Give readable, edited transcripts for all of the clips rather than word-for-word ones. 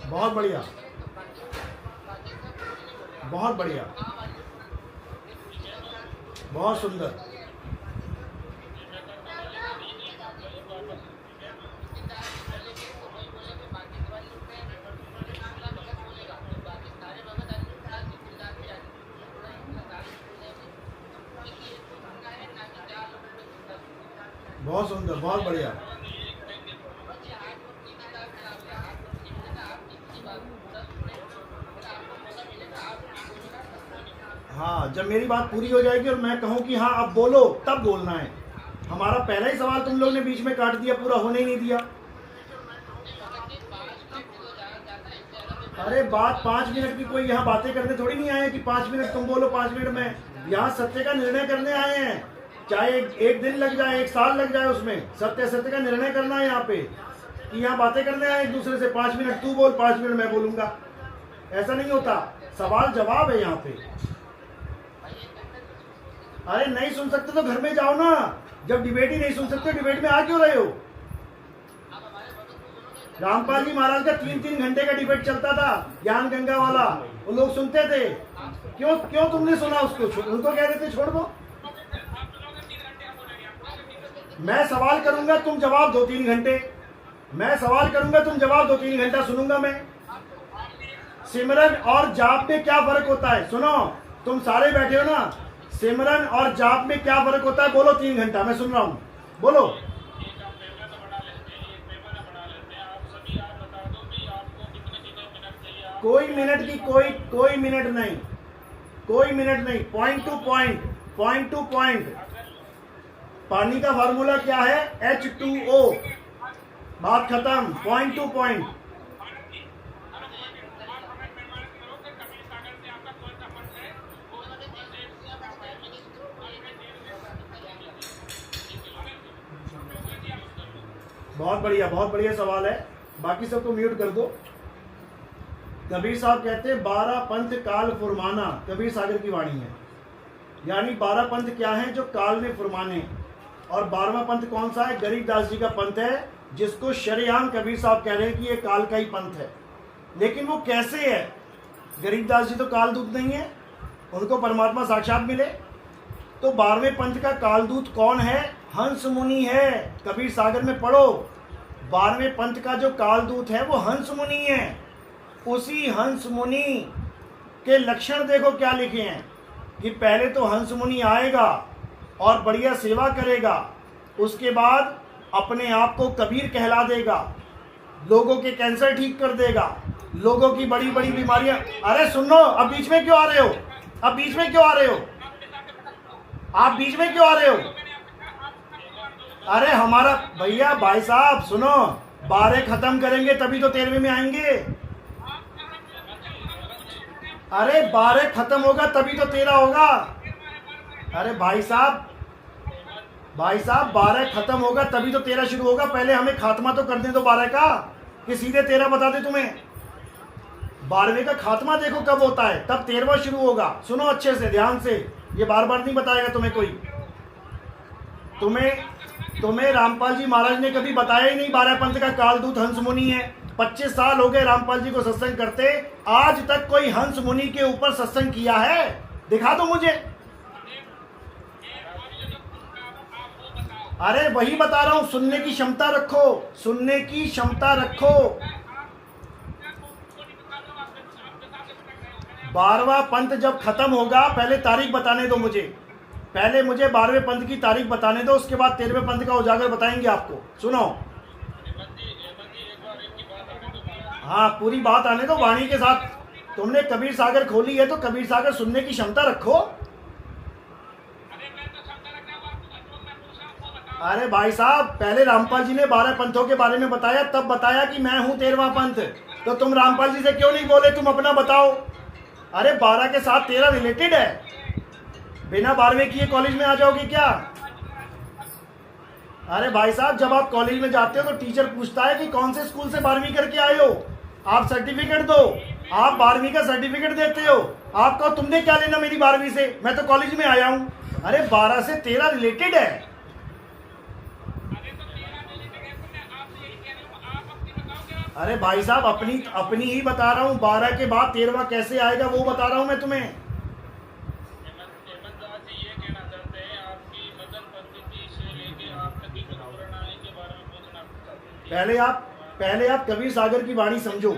बहुत बढ़िया, बहुत बढ़िया, बहुत सुंदर। बहुत सुंदर, बहुत बढ़िया। हाँ, जब मेरी बात पूरी हो जाएगी और मैं कहूँ कि हाँ अब बोलो, तब बोलना है। हमारा पहला ही सवाल तुम लोग ने बीच में काट दिया, पूरा होने ही नहीं दिया। अरे बात 5 मिनट की, कोई यहाँ बातें करने थोड़ी नहीं आए कि 5 मिनट तुम बोलो 5 मिनट में। यहाँ सत्य का निर्णय करने आए हैं, चाहे एक दिन लग जाए, 1 साल लग जाए, उसमें सत्य का निर्णय करना है यहाँ पे। कि यहाँ बातें करने आए एक दूसरे से, 5 मिनट तू बोल, 5 मिनट मैं बोलूंगा, ऐसा नहीं होता। सवाल जवाब है यहाँ पे। अरे नहीं सुन सकते तो घर में जाओ ना। जब डिबेट ही नहीं सुन सकते, डिबेट में आ क्यों रहे हो? रामपाल जी महाराज का 3-3 घंटे का डिबेट चलता था, ज्ञान गंगा वाला, वो लोग सुनते थे। क्यों तुमने सुना उसको? उनको कह देते छोड़ दो। मैं सवाल करूंगा, तुम जवाब दो 3 घंटे। मैं सवाल करूंगा, तुम जवाब दो 3 घंटा सुनूंगा मैं। सिमरन और जाप में क्या फर्क होता है? सुनो, तुम सारे बैठे हो ना, सिमरन और जाप में क्या फर्क होता है? बोलो 3 घंटा, मैं सुन रहा हूं, बोलो। कोई मिनट की कोई मिनट नहीं, कोई मिनट नहीं। Point two point. पानी का फार्मूला क्या है? H2O। बात खत्म, पॉइंट टू पॉइंट। बहुत बढ़िया, बहुत बढ़िया सवाल है। बाकी सबको म्यूट कर दो। कबीर साहब कहते हैं 12 पंथ काल फुरमाना, कबीर सागर की वाणी है। यानी 12 पंथ क्या है? जो काल में फुरमाने। और 12वां पंथ कौन सा है? गरीबदास जी का पंथ है, जिसको शरेआम कबीर साहब कह रहे हैं कि ये काल का ही पंथ है। लेकिन वो कैसे है? गरीबदास जी तो कालदूत नहीं है, उनको परमात्मा साक्षात मिले। तो 12वें पंथ का कालदूत कौन है? हंस मुनि है। कबीर सागर में पढ़ो, 12वें पंथ का जो कालदूत है वो हंस मुनि है। उसी हंस मुनि के लक्षण देखो क्या लिखे हैं कि पहले तो हंस मुनि आएगा और बढ़िया सेवा करेगा, उसके बाद अपने आप को कबीर कहला देगा, लोगों के कैंसर ठीक कर देगा, लोगों की बड़ी बड़ी बीमारियां। अरे सुनो, अब बीच में क्यों आ रहे हो? अब बीच में क्यों आ रहे हो? आप बीच में क्यों आ रहे हो? अरे हमारा भैया, भाई साहब सुनो, 12 खत्म करेंगे तभी तो 13वें में आएंगे। अरे 12 खत्म होगा तभी तो 13 होगा। अरे भाई साहब 12 खत्म होगा तभी तो 13 शुरू होगा। पहले हमें खात्मा तो करने दो 12 का, कि सीधे 13 बता दे तुम्हें। 12वें का खात्मा देखो कब होता है, तब 13वां शुरू होगा। सुनो अच्छे से, ध्यान से, ये बार बार नहीं बताएगा तुम्हें कोई। तुम्हें रामपाल जी महाराज ने कभी बताया ही नहीं 12 पंथ का कालदूत हंस मुनि है। 25 साल हो गए रामपाल जी को सत्संग करते, आज तक कोई हंस मुनि के ऊपर सत्संग किया है? दिखा दो मुझे। अरे वही बता रहा हूं, सुनने की क्षमता रखो, सुनने की क्षमता रखो। 12वां पंथ जब खत्म होगा, पहले तारीख बताने दो मुझे। पहले मुझे 12वें पंथ की तारीख बताने दो, उसके बाद 13वें पंथ का उजागर बताएंगे आपको। सुनो, हाँ पूरी बात आने दो वाणी के साथ। तुमने कबीर सागर खोली है तो कबीर सागर सुनने की क्षमता रखो। अरे भाई साहब, पहले रामपाल जी ने 12 पंथों के बारे में बताया, तब बताया कि मैं हूं 13वां पंथ। तो तुम रामपाल जी से क्यों नहीं बोले? तुम अपना बताओ। अरे 12 के साथ 13 रिलेटेड है। बिना 12वें किए कॉलेज में आ जाओगे क्या? अरे भाई साहब, जब आप कॉलेज में जाते हो तो टीचर पूछता है कि कौन से स्कूल से 12वीं करके आए हो, आप सर्टिफिकेट दो। आप 12वीं का सर्टिफिकेट देते हो, आपको तुमने क्या लेना मेरी 12वीं से, मैं तो कॉलेज में आया हूं। अरे 12 से 13 रिलेटेड है। अरे भाई साहब अपनी अपनी ही बता रहा हूँ, 12 के बाद 13वां कैसे आएगा वो बता रहा हूँ मैं तुम्हें। हेमंत दास जी ये कहना चाहते हैं आपकी मदन पद्धति से लेके आप तक की प्रणाली के बारे में पूछना चाहते हैं। पहले आप कबीर सागर की वाणी समझो।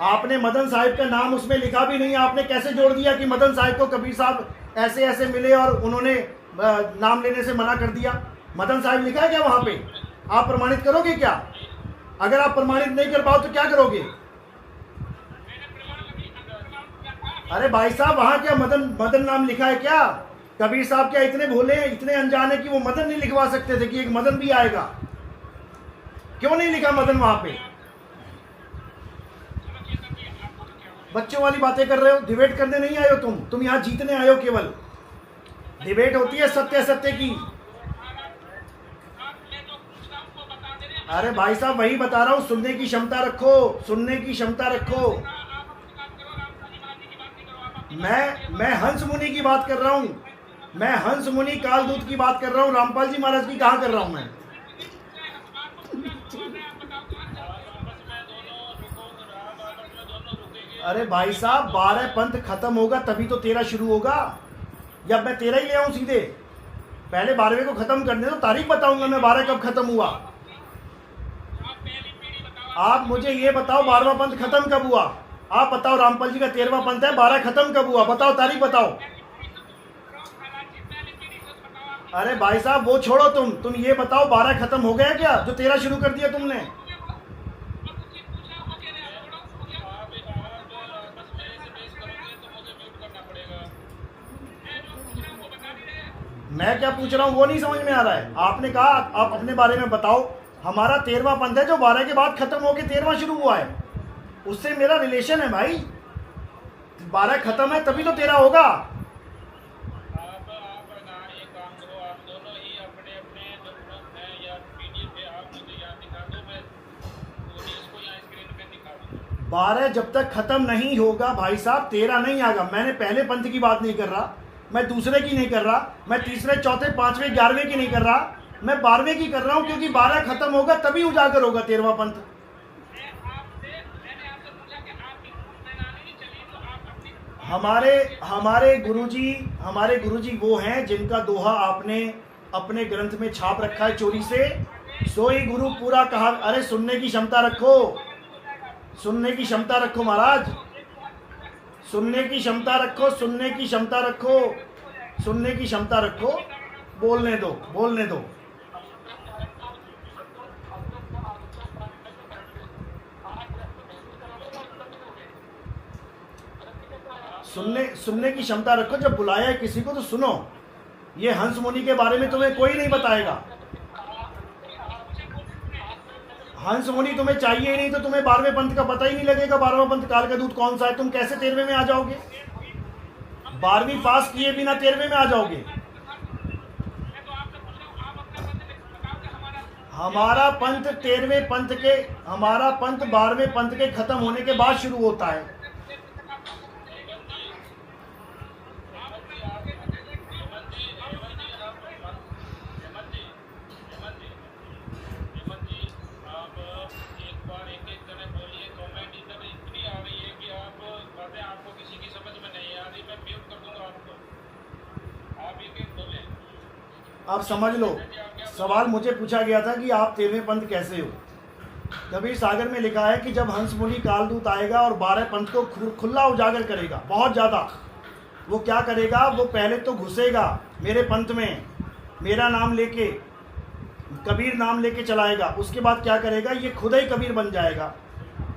आपने मदन साहिब का नाम उसमें लिखा भी नहीं, आपने कैसे जोड़ दिया कि मदन साहिब को कबीर साहब ऐसे ऐसे मिले और उन्होंने नाम लेने से मना कर दिया? मदन साहिब लिखा है क्या वहां पे? आप प्रमाणित करोगे क्या? अगर आप प्रमाणित नहीं कर पाओ तो क्या करोगे? अरे भाई साहब वहां क्या मदन नाम लिखा है क्या? कबीर साहब क्या इतने भोले हैं, इतने अनजाने कि वो मदन नहीं लिखवा सकते थे कि एक मदन भी आएगा? क्यों नहीं लिखा मदन वहां पे? बच्चों वाली बातें कर रहे हो, डिबेट करने नहीं आए हो तुम यहाँ जीतने आए हो। केवल डिबेट होती है सत्य सत्य की। अरे भाई साहब वही बता रहा हूँ, सुनने की क्षमता रखो, सुनने की क्षमता रखो। मैं हंस मुनि की बात कर रहा हूँ, मैं हंस मुनि कालदूत की बात कर रहा हूँ, रामपाल जी महाराज की कहाँ कर रहा हूँ मैं? अरे भाई साहब 12 पंथ खत्म होगा तभी तो 13 शुरू होगा, या मैं 13 ही ले आऊं सीधे? पहले 12वें को खत्म करने दो, तारीख बताऊंगा मैं 12 कब खत्म हुआ। आप मुझे ये बताओ 12वां पंथ खत्म कब हुआ? आप बताओ, रामपाल जी का 13वां पंथ है, 12 खत्म कब हुआ? बताओ, तारीख बताओ। अरे भाई साहब वो छोड़ो, तुम ये बताओ 12 खत्म हो गया क्या जो 13 शुरू कर दिया तुमने? मैं क्या पूछ रहा हूँ वो नहीं समझ में आ रहा है। आपने कहा आप अपने बारे में बताओ। हमारा 13वां पंथ है जो 12 के बाद खत्म होकर 13वां शुरू हुआ है, उससे मेरा रिलेशन है भाई। 12 खत्म है तभी तो 13 होगा। बारह जब तक खत्म नहीं होगा भाई साहब 13 नहीं आएगा। मैंने पहले पंथ की बात नहीं कर रहा, मैं दूसरे की नहीं कर रहा, मैं तीसरे चौथे पांचवें 11वें की नहीं कर रहा, मैं 12वें की कर रहा हूं, क्योंकि 12 खत्म होगा तभी उजागर होगा 13वां पंथ। हमारे गुरुजी वो हैं जिनका दोहा आपने अपने ग्रंथ में छाप रखा है चोरी से, सोई गुरु पूरा कहा। अरे सुनने की क्षमता रखो, सुनने की क्षमता रखो महाराज, सुनने की क्षमता रखो, सुनने की क्षमता रखो, सुनने की क्षमता रखो। बोलने दो, बोलने दो। सुनने की क्षमता रखो। जब बुलाया है किसी को तो सुनो। ये हंस मुनि के बारे में तुम्हें कोई नहीं बताएगा। हंस मुनि तुम्हें चाहिए ही नहीं तो तुम्हें 12वें पंथ का पता ही नहीं लगेगा। 12वां पंथ काल का दूत कौन सा है? तुम कैसे 13वें में आ जाओगे? 12वीं पास किए बिना 13वें में आ जाओगे? हमारा पंथ 13वें पंथ के, हमारा पंथ 12वें पंथ के खत्म होने के बाद शुरू होता है। आप समझ लो, सवाल मुझे पूछा गया था कि आप 13वें पंथ कैसे हो। कबीर सागर में लिखा है कि जब हंस मुनि कालदूत आएगा और 12 पंथ को खुला उजागर करेगा, बहुत ज़्यादा। वो क्या करेगा? वो पहले तो घुसेगा मेरे पंथ में, मेरा नाम लेके, कबीर नाम लेके चलाएगा। उसके बाद क्या करेगा? ये खुद ही कबीर बन जाएगा।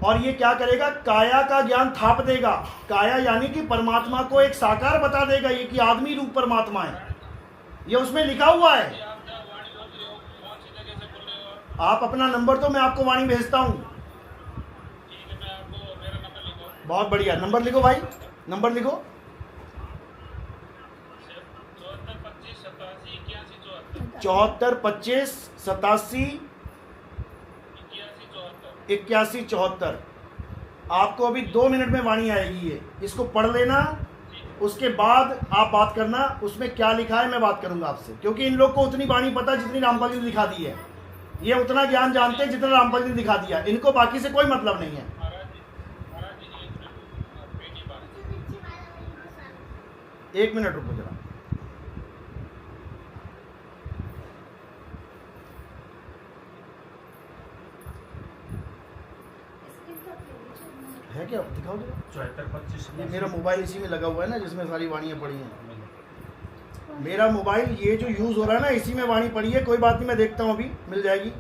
और ये क्या करेगा? काया का ज्ञान थाप देगा। काया यानी कि परमात्मा को एक साकार बता देगा, ये कि आदमी रूप परमात्मा है, ये उसमें लिखा हुआ है। आप अपना नंबर तो मैं आपको वाणी भेजता हूं। बहुत बढ़िया, नंबर लिखो भाई, नंबर लिखो। 74 25 87 81 74। आपको अभी 2 मिनट में वाणी आएगी, ये इसको पढ़ लेना, उसके बाद आप बात करना। उसमें क्या लिखा है मैं बात करूंगा आपसे, क्योंकि इन लोग को उतनी वाणी पता जितनी रामपाल जी ने लिखा दी है। ये उतना ज्ञान जानते हैं जितना रामपाल जी ने दिखा दिया, इनको बाकी से कोई मतलब नहीं है। महाराज जी एक मिनट, बेटी बात। 1 मिनट रुको जरा। है क्या, दिखाओ जरा। 74-25 ये मेरा मोबाइल इसी में लगा हुआ है ना, जिसमें सारी वाणियाँ पड़ी हैं। मेरा मोबाइल ये जो यूज़ हो रहा है ना, इसी में वाणी पड़ी है। कोई बात नहीं, मैं देखता हूँ, अभी मिल जाएगी।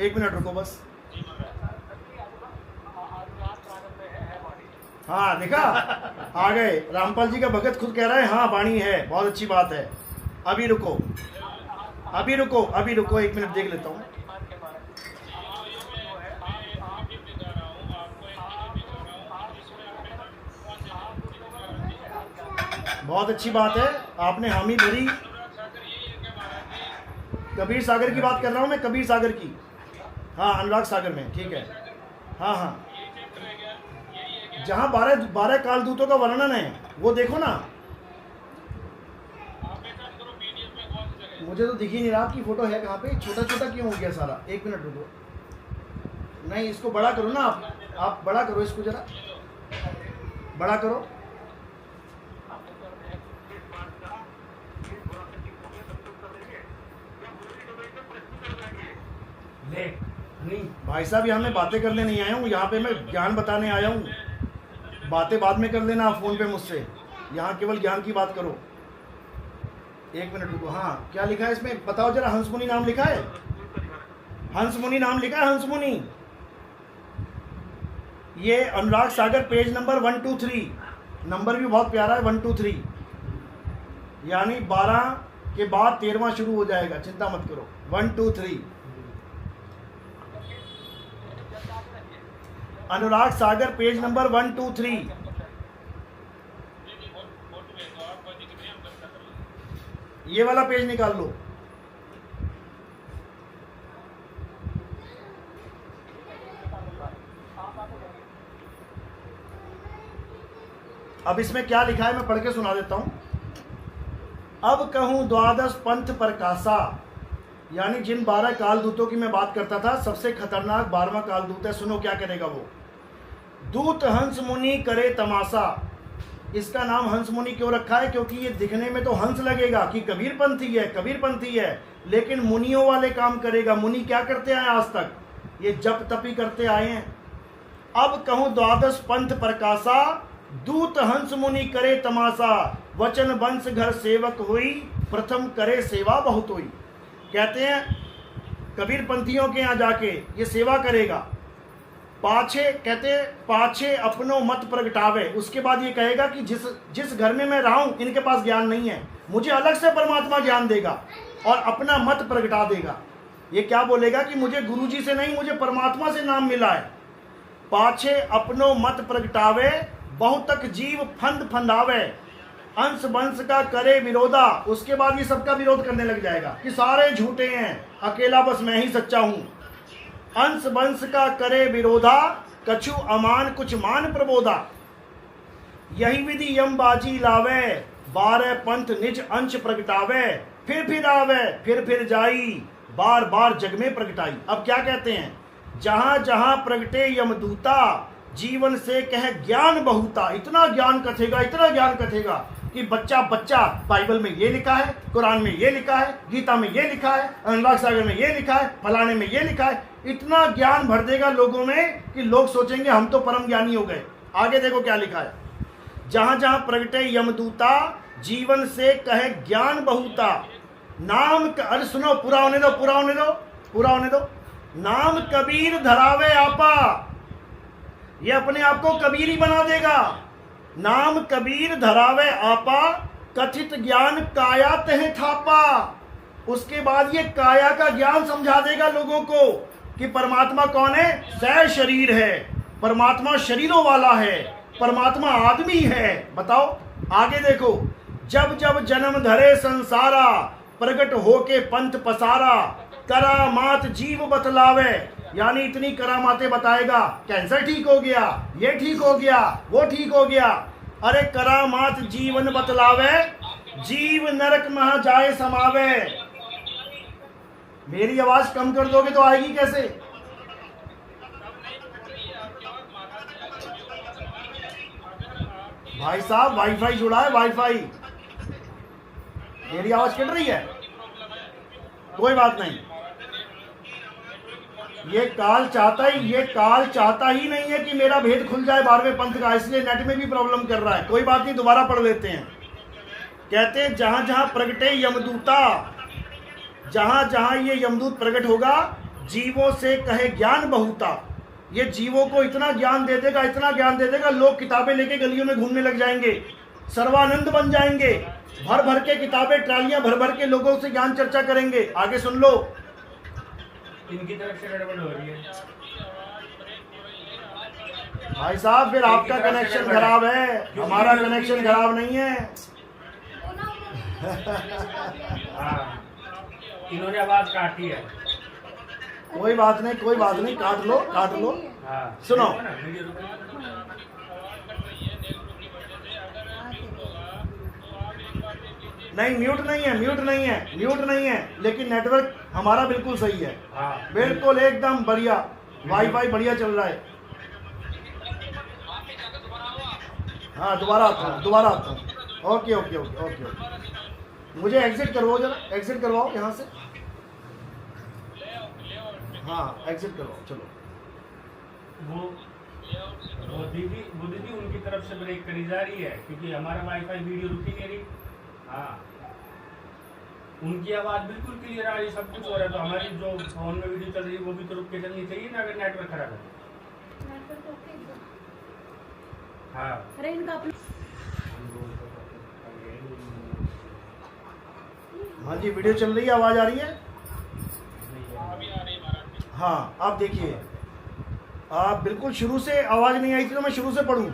1 मिनट रुको बस। हाँ देखा, आ गए। रामपाल जी का भगत खुद कह रहा है हाँ वाणी है, बहुत अच्छी बात है। अभी रुको, अभी रुको, अभी रुको, 1 मिनट देख लेता हूँ। बहुत अच्छी बात है, आपने हामी भरी। कबीर सागर की बात कर रहा हूँ मैं, कबीर सागर की। हाँ, अनुराग सागर में, ठीक है। हाँ हाँ, जहाँ 12 कालदूतों का वर्णन है वो देखो ना। मुझे तो दिख ही नहीं रहा आपकी फोटो है कहाँ पे, छोटा छोटा क्यों हो गया सारा। 1 मिनट रुको, नहीं इसको बड़ा करो ना आप बड़ा करो इसको, जरा बड़ा करो। नहीं भाई साहब, यहाँ मैं बातें करने नहीं आया हूँ, यहाँ पे मैं ज्ञान बताने आया हूँ। बातें बाद में कर लेना आप फोन पे मुझसे, यहाँ केवल ज्ञान की बात करो। 1 मिनट रुको। हाँ, क्या लिखा है इसमें बताओ जरा। हंसमुनि नाम लिखा है, हंसमुनि नाम लिखा है, हंसमुनि। ये Anurag Sagar page number 123, number भी बहुत प्यारा है, 123, यानी 12 के बाद 13वां शुरू हो जाएगा, चिंता मत करो। 123 अनुराग सागर पेज नंबर 123। ये वाला पेज निकाल लो। अब इसमें क्या लिखा है मैं पढ़ के सुना देता हूं। अब कहूं द्वादश पंथ प्रकाशा, यानी जिन 12 कालदूतों की मैं बात करता था, सबसे खतरनाक 12वां कालदूत है। सुनो क्या करेगा वो। दूत हंस मुनि करे तमाशा। इसका नाम हंस मुनि क्यों रखा है? क्योंकि ये दिखने में तो हंस लगेगा कि कबीरपंथी है, कबीरपंथी है, लेकिन मुनियों वाले काम करेगा। मुनि क्या करते आए आज तक? ये जप तपी करते आए हैं। अब कहूं द्वादश पंथ प्रकाशा, दूत हंस मुनि करे तमाशा, वचन वंश घर सेवक हुई, प्रथम करे सेवा बहुत हुई। कहते हैं कबीरपंथियों के यहाँ जाके ये सेवा करेगा। पाछे कहते पाछे अपनो मत प्रगटावे, उसके बाद ये कहेगा कि जिस घर में मैं रहा हूं इनके पास ज्ञान नहीं है, मुझे अलग से परमात्मा ज्ञान देगा और अपना मत प्रगटा देगा। ये क्या बोलेगा कि मुझे गुरुजी से नहीं, मुझे परमात्मा से नाम मिला है। पाछे अपनो मत प्रगटावे, बहुतक जीव फंद फंदावे, अंश वंश का करे विरोधा। उसके बाद ये सबका विरोध करने लग जाएगा कि सारे झूठे हैं, अकेला बस मैं ही सच्चा हूं। अंश वंश का करे विरोधा, कछु अमान कुछ मान प्रबोधा। यही विधि यम बाजी लावे, 12 पंथ निज अंश प्रगटावे, फिर आवे फिर जाई, बार बार जग में प्रगटाई। अब क्या कहते हैं? जहां जहां प्रगटे यमदूता, जीवन से कह ज्ञान बहुता। इतना ज्ञान कथेगा, इतना ज्ञान कथेगा कि बच्चा बच्चा, बाइबल में ये लिखा है, कुरान में ये लिखा है, गीता में ये लिखा है, अनुराग सागर में ये लिखा है, फलाने में ये लिखा है। इतना ज्ञान भर देगा लोगों में कि लोग सोचेंगे हम तो परम ज्ञानी हो गए। आगे देखो क्या लिखा है। जहां जहां प्रगटे यमदूता, जीवन से कहे ज्ञान बहुता। नाम अरे सुनो, पूरा होने दो, पूरा होने दो, पूरा होने दो। नाम कबीर धरावे आपा, ये अपने आप को कबीर ही बना देगा। नाम कबीर धरावे आपा, कथित ज्ञान काया तह थापा। उसके बाद ये काया का ज्ञान समझा देगा लोगों को कि परमात्मा कौन है? सह शरीर है, परमात्मा शरीरों वाला है, परमात्मा आदमी है। बताओ आगे देखो। जब जब जन्म धरे संसारा, प्रकट होके पंथ पसारा, करामात जीव बतलावे। यानी इतनी करामातें बताएगा, कैंसर ठीक हो गया, ये ठीक हो गया, वो ठीक हो गया। अरे करामात जीवन बतलावे, जीव नरक महा जाए समावे। मेरी आवाज कम कर दोगे तो आएगी कैसे? भाई साहब वाईफाई जुड़ा है, वाईफाई। मेरी आवाज कट रही है? कोई बात नहीं, ये काल चाहता ही नहीं है कि मेरा भेद खुल जाए 12वें पंथ का, इसलिए नेट में भी प्रॉब्लम कर रहा है। कोई बात नहीं, दोबारा पढ़ लेते हैं। कहते हैं जहां जहां प्रगटे यमदूता, जहां जहां ये यमदूत प्रकट होगा, जीवों से कहे ज्ञान बहुता। ये जीवों को इतना ज्ञान दे देगा, इतना ज्ञान दे देगा, लोग किताबें लेके गलियों में घूमने लग जाएंगे, सर्वानंद बन जाएंगे, भर भर के किताबें, ट्रालियां भर भर के लोगों से ज्ञान चर्चा करेंगे। आगे सुन लो। इनकी तरफ से गड़बड़ हो रही है भाई साहब, फिर आपका कनेक्शन खराब है, हमारा कनेक्शन खराब नहीं है। हाँ, इन्होंने आवाज काटी है। कोई बात नहीं, कोई बात नहीं, काट लो, काट लो। हाँ, सुनो। नहीं, म्यूट नहीं है, म्यूट नहीं है, म्यूट नहीं है, लेकिन नेटवर्क हमारा बिल्कुल सही है। हाँ, बिल्कुल एकदम बढ़िया, वाईफाई बढ़िया चल रहा है। हाँ, दोबारा आता हूँ। Okay okay okay okay okay. मुझे एग्जिट करवाओ, जरा एग्जिट करवाओ यहाँ से। हाँ, एग्जिट करवाओ, चलो। वो दीदी उनकी तरफ से ब्रेक करी जा रही है, क्योंकि हमारा वाईफाई वीडियो रुकी नहीं रही। हाँ, उनकी आवाज बिल्कुल क्लियर आ रही, सब कुछ हो रहा है, तो हमारी जो फोन में वीडियो चल रही है वो भी तो रुक के चलनी चाहिए ना, अगर नेटवर्क खराब है। हाँ, अरे इनका हाँ जी, वीडियो चल रही है, आवाज आ रही है? हाँ, आप देखिए, आप बिल्कुल शुरू से आवाज नहीं आई थी, तो मैं शुरू से पढ़ूं।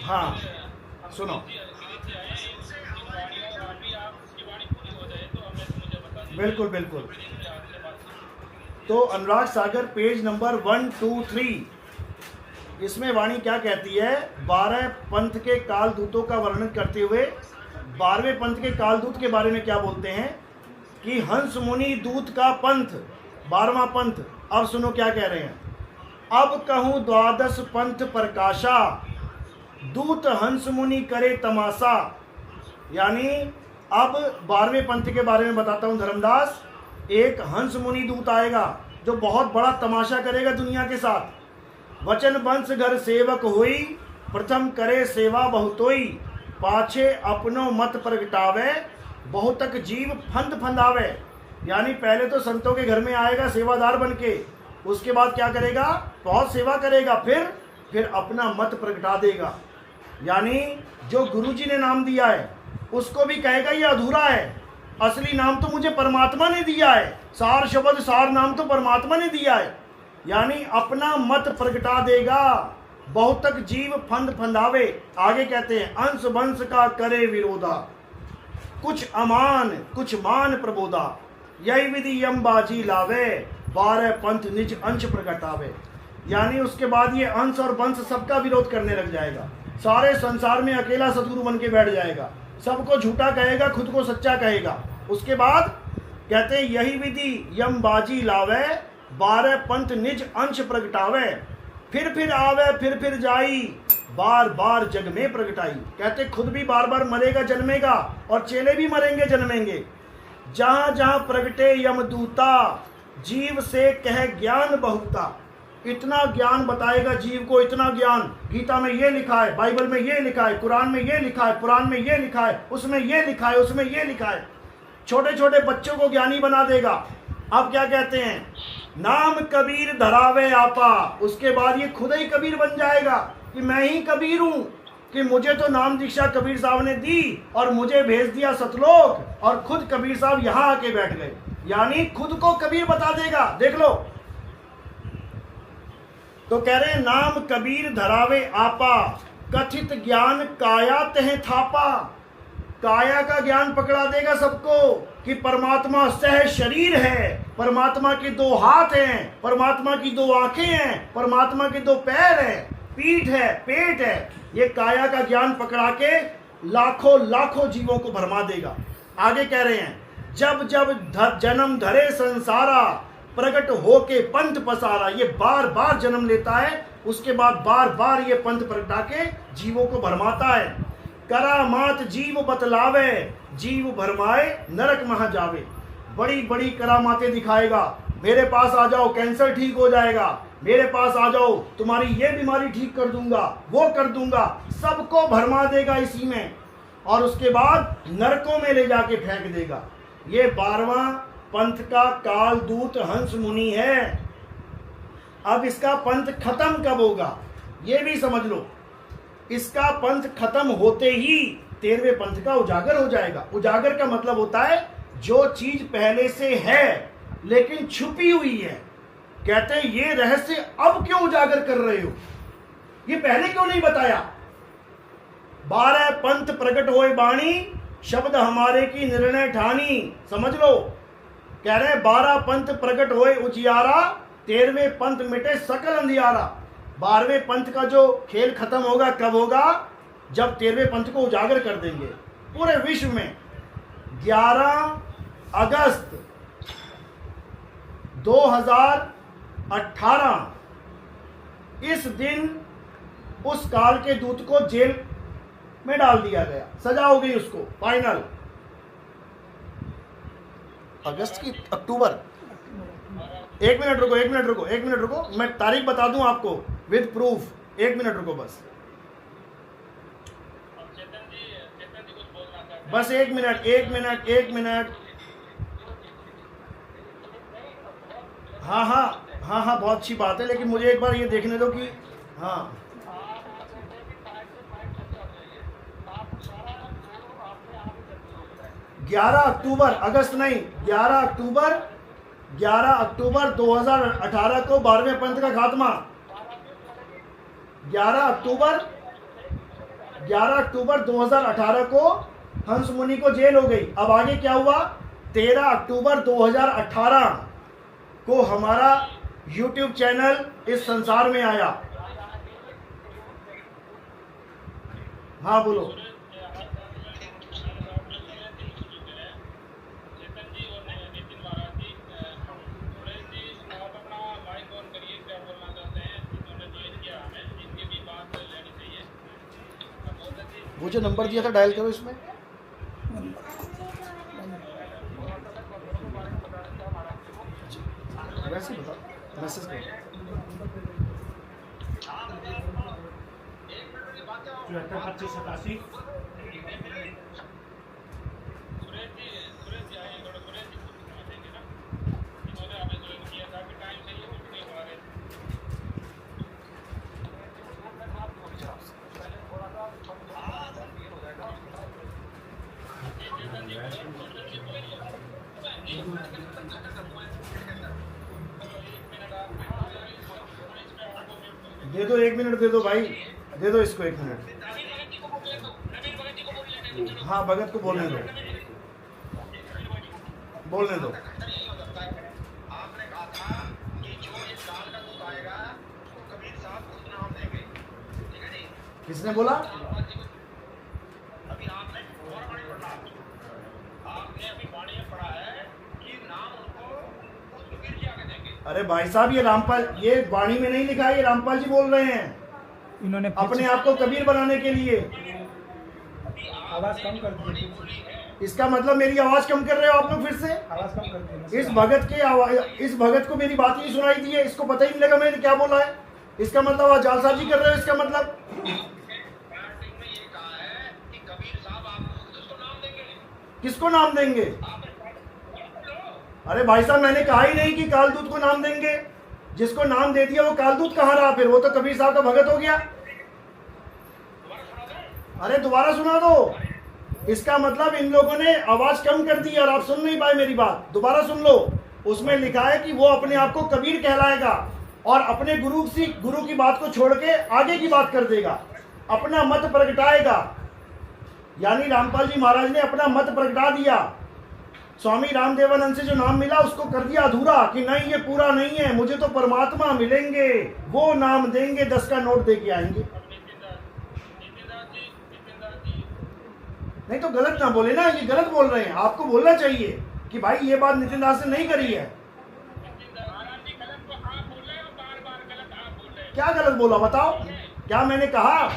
हाँ, सुनो। बिल्कुल बिल्कुल। तो अनुराग सागर पेज नंबर 123, इसमें वाणी क्या कहती है? 12 पंथ के काल दूतों का वर्णन करते हुए 12वें पंथ के काल दूत के बारे में क्या बोलते हैं कि हंस मुनि दूत का पंथ, 12वां पंथ। अब सुनो क्या कह रहे हैं। अब कहूँ 12 पंथ प्रकाशा, दूत हंस मुनि करे तमाशा। यानी अब 12वें पंथ के बारे में बताता हूँ धर्मदास। एक हंस मुनि दूत आएगा जो बहुत बड़ा तमाशा करेगा दुनिया के साथ। वचन वंश घर सेवक होई, प्रथम करे सेवा बहुतोई, पाछे अपनो मत प्रगटावे, बहुतक जीव फंद फंदावे। यानी पहले तो संतों के घर में आएगा सेवादार बन के, उसके बाद क्या करेगा? बहुत सेवा करेगा, फिर अपना मत प्रगटा देगा। यानी जो गुरुजी ने नाम दिया है उसको भी कहेगा ये अधूरा है, असली नाम तो मुझे परमात्मा ने दिया है, सार शब्द सार नाम तो परमात्मा ने दिया है। यानी अपना मत प्रगटा देगा, बहुतक जीव फंद फंदावे। आगे कहते हैं अंश वंश का करे विरोधा, कुछ अमान कुछ मान प्रबोधा, यही विधि यम बाजी लावे, 12 पंथ निज अंश प्रगटावे। यानी उसके बाद ये अंश और वंश सबका विरोध करने लग जाएगा, सारे संसार में अकेला सदगुरु बन के बैठ जाएगा, सबको झूठा कहेगा, खुद को सच्चा कहेगा। उसके बाद कहते हैं यही विधि यम बाजी लावे, 12 पंथ निज अंश प्रगटावे, फिर आवे फिर जाई, बार बार जग में प्रगटाई। कहते खुद भी बार बार मरेगा जन्मेगा और चेले भी मरेंगे जन्मेंगे। जहां जहां प्रगटे यमदूता, जीव से कह ज्ञान बहुता। इतना ज्ञान बताएगा जीव को, इतना ज्ञान। गीता में ये लिखा है, बाइबल में ये लिखा है, कुरान में ये लिखा है, पुराण में ये लिखा है, उसमें ये लिखा है, उसमें ये लिखा है। छोटे छोटे बच्चों को ज्ञानी बना देगा। अब क्या कहते हैं? नाम कबीर धरावे आपा। उसके बाद ये खुद ही कबीर बन जाएगा कि मैं ही कबीर हूं, कि मुझे तो नाम दीक्षा कबीर साहब ने दी और मुझे भेज दिया सतलोक, और खुद कबीर साहब यहां आके बैठ गए। यानी खुद को कबीर बता देगा। देख लो, तो कह रहे नाम कबीर धरावे आपा, कथित ज्ञान काया तह थापा। काया का ज्ञान पकड़ा देगा सबको कि परमात्मा सह शरीर है, परमात्मा के 2 हाथ हैं, परमात्मा की 2 आंखें हैं, परमात्मा के 2 पैर हैं, पीठ है, पेट है। ये काया का ज्ञान पकड़ा के लाखों लाखों जीवों को भरमा देगा। आगे कह रहे हैं जब जब जन्म धरे संसारा प्रकट होके पंथ पसारा। ये बार बार जन्म लेता है, उसके बाद बार बार ये पंथ प्रगटा के जीवों को भरमाता है। करामात जीव बतलावे जीव भरमाए नरक महा जावे। बड़ी बड़ी करामातें दिखाएगा, मेरे पास आ जाओ कैंसर ठीक हो जाएगा, मेरे पास आ जाओ तुम्हारी ये बीमारी ठीक कर दूंगा, वो कर दूंगा, सबको भरमा देगा इसी में, और उसके बाद नरकों में ले जाके फेंक देगा। ये 12वां पंथ का काल दूत हंस मुनि है। अब इसका पंथ खत्म कब होगा ये भी समझ लो। इसका पंथ खत्म होते ही 13वें पंथ का उजागर हो जाएगा। उजागर का मतलब होता है जो चीज पहले से है लेकिन छुपी हुई है। कहते हैं ये रहस्य अब क्यों उजागर कर रहे हो, ये पहले क्यों नहीं बताया। 12 पंथ प्रकट होए बाणी शब्द हमारे की निर्णय ठानी। समझ लो, कह रहे हैं 12 पंथ प्रकट होए उजियारा 13वें पंथ मिटे सकल अंधियारा। 12वें पंथ का जो खेल खत्म होगा कब होगा, जब 13वें पंथ को उजागर कर देंगे पूरे विश्व में। 11 अगस्त 2018 इस दिन उस काल के दूत को जेल में डाल दिया गया, सजा हो गई उसको फाइनल। अगस्त की अक्टूबर, एक मिनट रुको, मैं तारीख बता दूं आपको विद प्रूफ। एक मिनट रुको बस एक मिनट। हाँ बहुत अच्छी बात है, लेकिन मुझे एक बार ये देखने दो कि हाँ 11 अक्टूबर, अगस्त नहीं, 11 अक्टूबर 2018 को 12वें पंथ का खात्मा। 11 अक्टूबर 2018 को हंस मुनि को जेल हो गई। अब आगे क्या हुआ, 13 अक्टूबर 2018 को हमारा YouTube चैनल इस संसार में आया। हाँ बोलो। वो जो नंबर दिया था डायल करो इसमें। वैसे बता, मैसेज करो। 74 दे दो, 1 मिनट दे दो भाई, दे दो इसको 1 मिनट। हाँ भगत को बोलने दो। आपने कहा था कि जो ये काल का दूत आएगा उसको कबीर साहब खुद नाम देंगे, ठीक है जी। किसने बोला? अभी आपने और बड़ी पढ़ा, आपने अभी वाणी में पढ़ा है कि नाम उनको खुद कबीर जी आगे देंगे। अरे भाई साहब, ये रामपाल, ये वाणी में नहीं लिखा है, ये रामपाल जी बोल रहे हैं इन्होंने अपने आप को कबीर बनाने के लिए। आवाज कम कर दी। इसका मतलब मेरी आवाज कम कर रहे हो आप लोग फिर से। आवाज कम कर दी। इस भगत को मेरी बात नहीं सुनाई दी है, इसको पता ही नहीं लगा मैंने क्या बोला है। इसका मतलब आप जालसाजी कर रहे हो। इसका मतलब किसको नाम देंगे? अरे भाई साहब, मैंने कहा ही नहीं कि कालदूत को नाम देंगे। जिसको नाम दे दिया वो कालदूत कहाँ रहा फिर? वो तो कबीर साहब का भगत हो गया। अरे दोबारा सुना दो। इसका मतलब इन लोगों ने आवाज कम कर दी और आप सुन नहीं पाए मेरी बात। दोबारा सुन लो। उसमें लिखा है कि वो अपने आप को कबीर कहलाएगा और अपने गुरु की बात को छोड़ के आगे की बात कर देगा, अपना मत प्रगटाएगा। यानी रामपाल जी महाराज ने अपना मत प्रगटा दिया। स्वामी रामदेवानंद से जो नाम मिला उसको कर दिया अधूरा कि नहीं, ये पूरा नहीं है, मुझे तो परमात्मा मिलेंगे, वो नाम देंगे, 10 का नोट दे के आएंगे। नहीं तो गलत ना बोले ना, ये गलत बोल रहे हैं। आपको बोलना चाहिए कि भाई ये बात नितिन दास ने नहीं करी है। महाराज जी गलत तो आप बोल रहे हो, बार बार गलत आप बोल रहे हो। क्या गलत बोला बताओ, क्या मैंने कहा? आप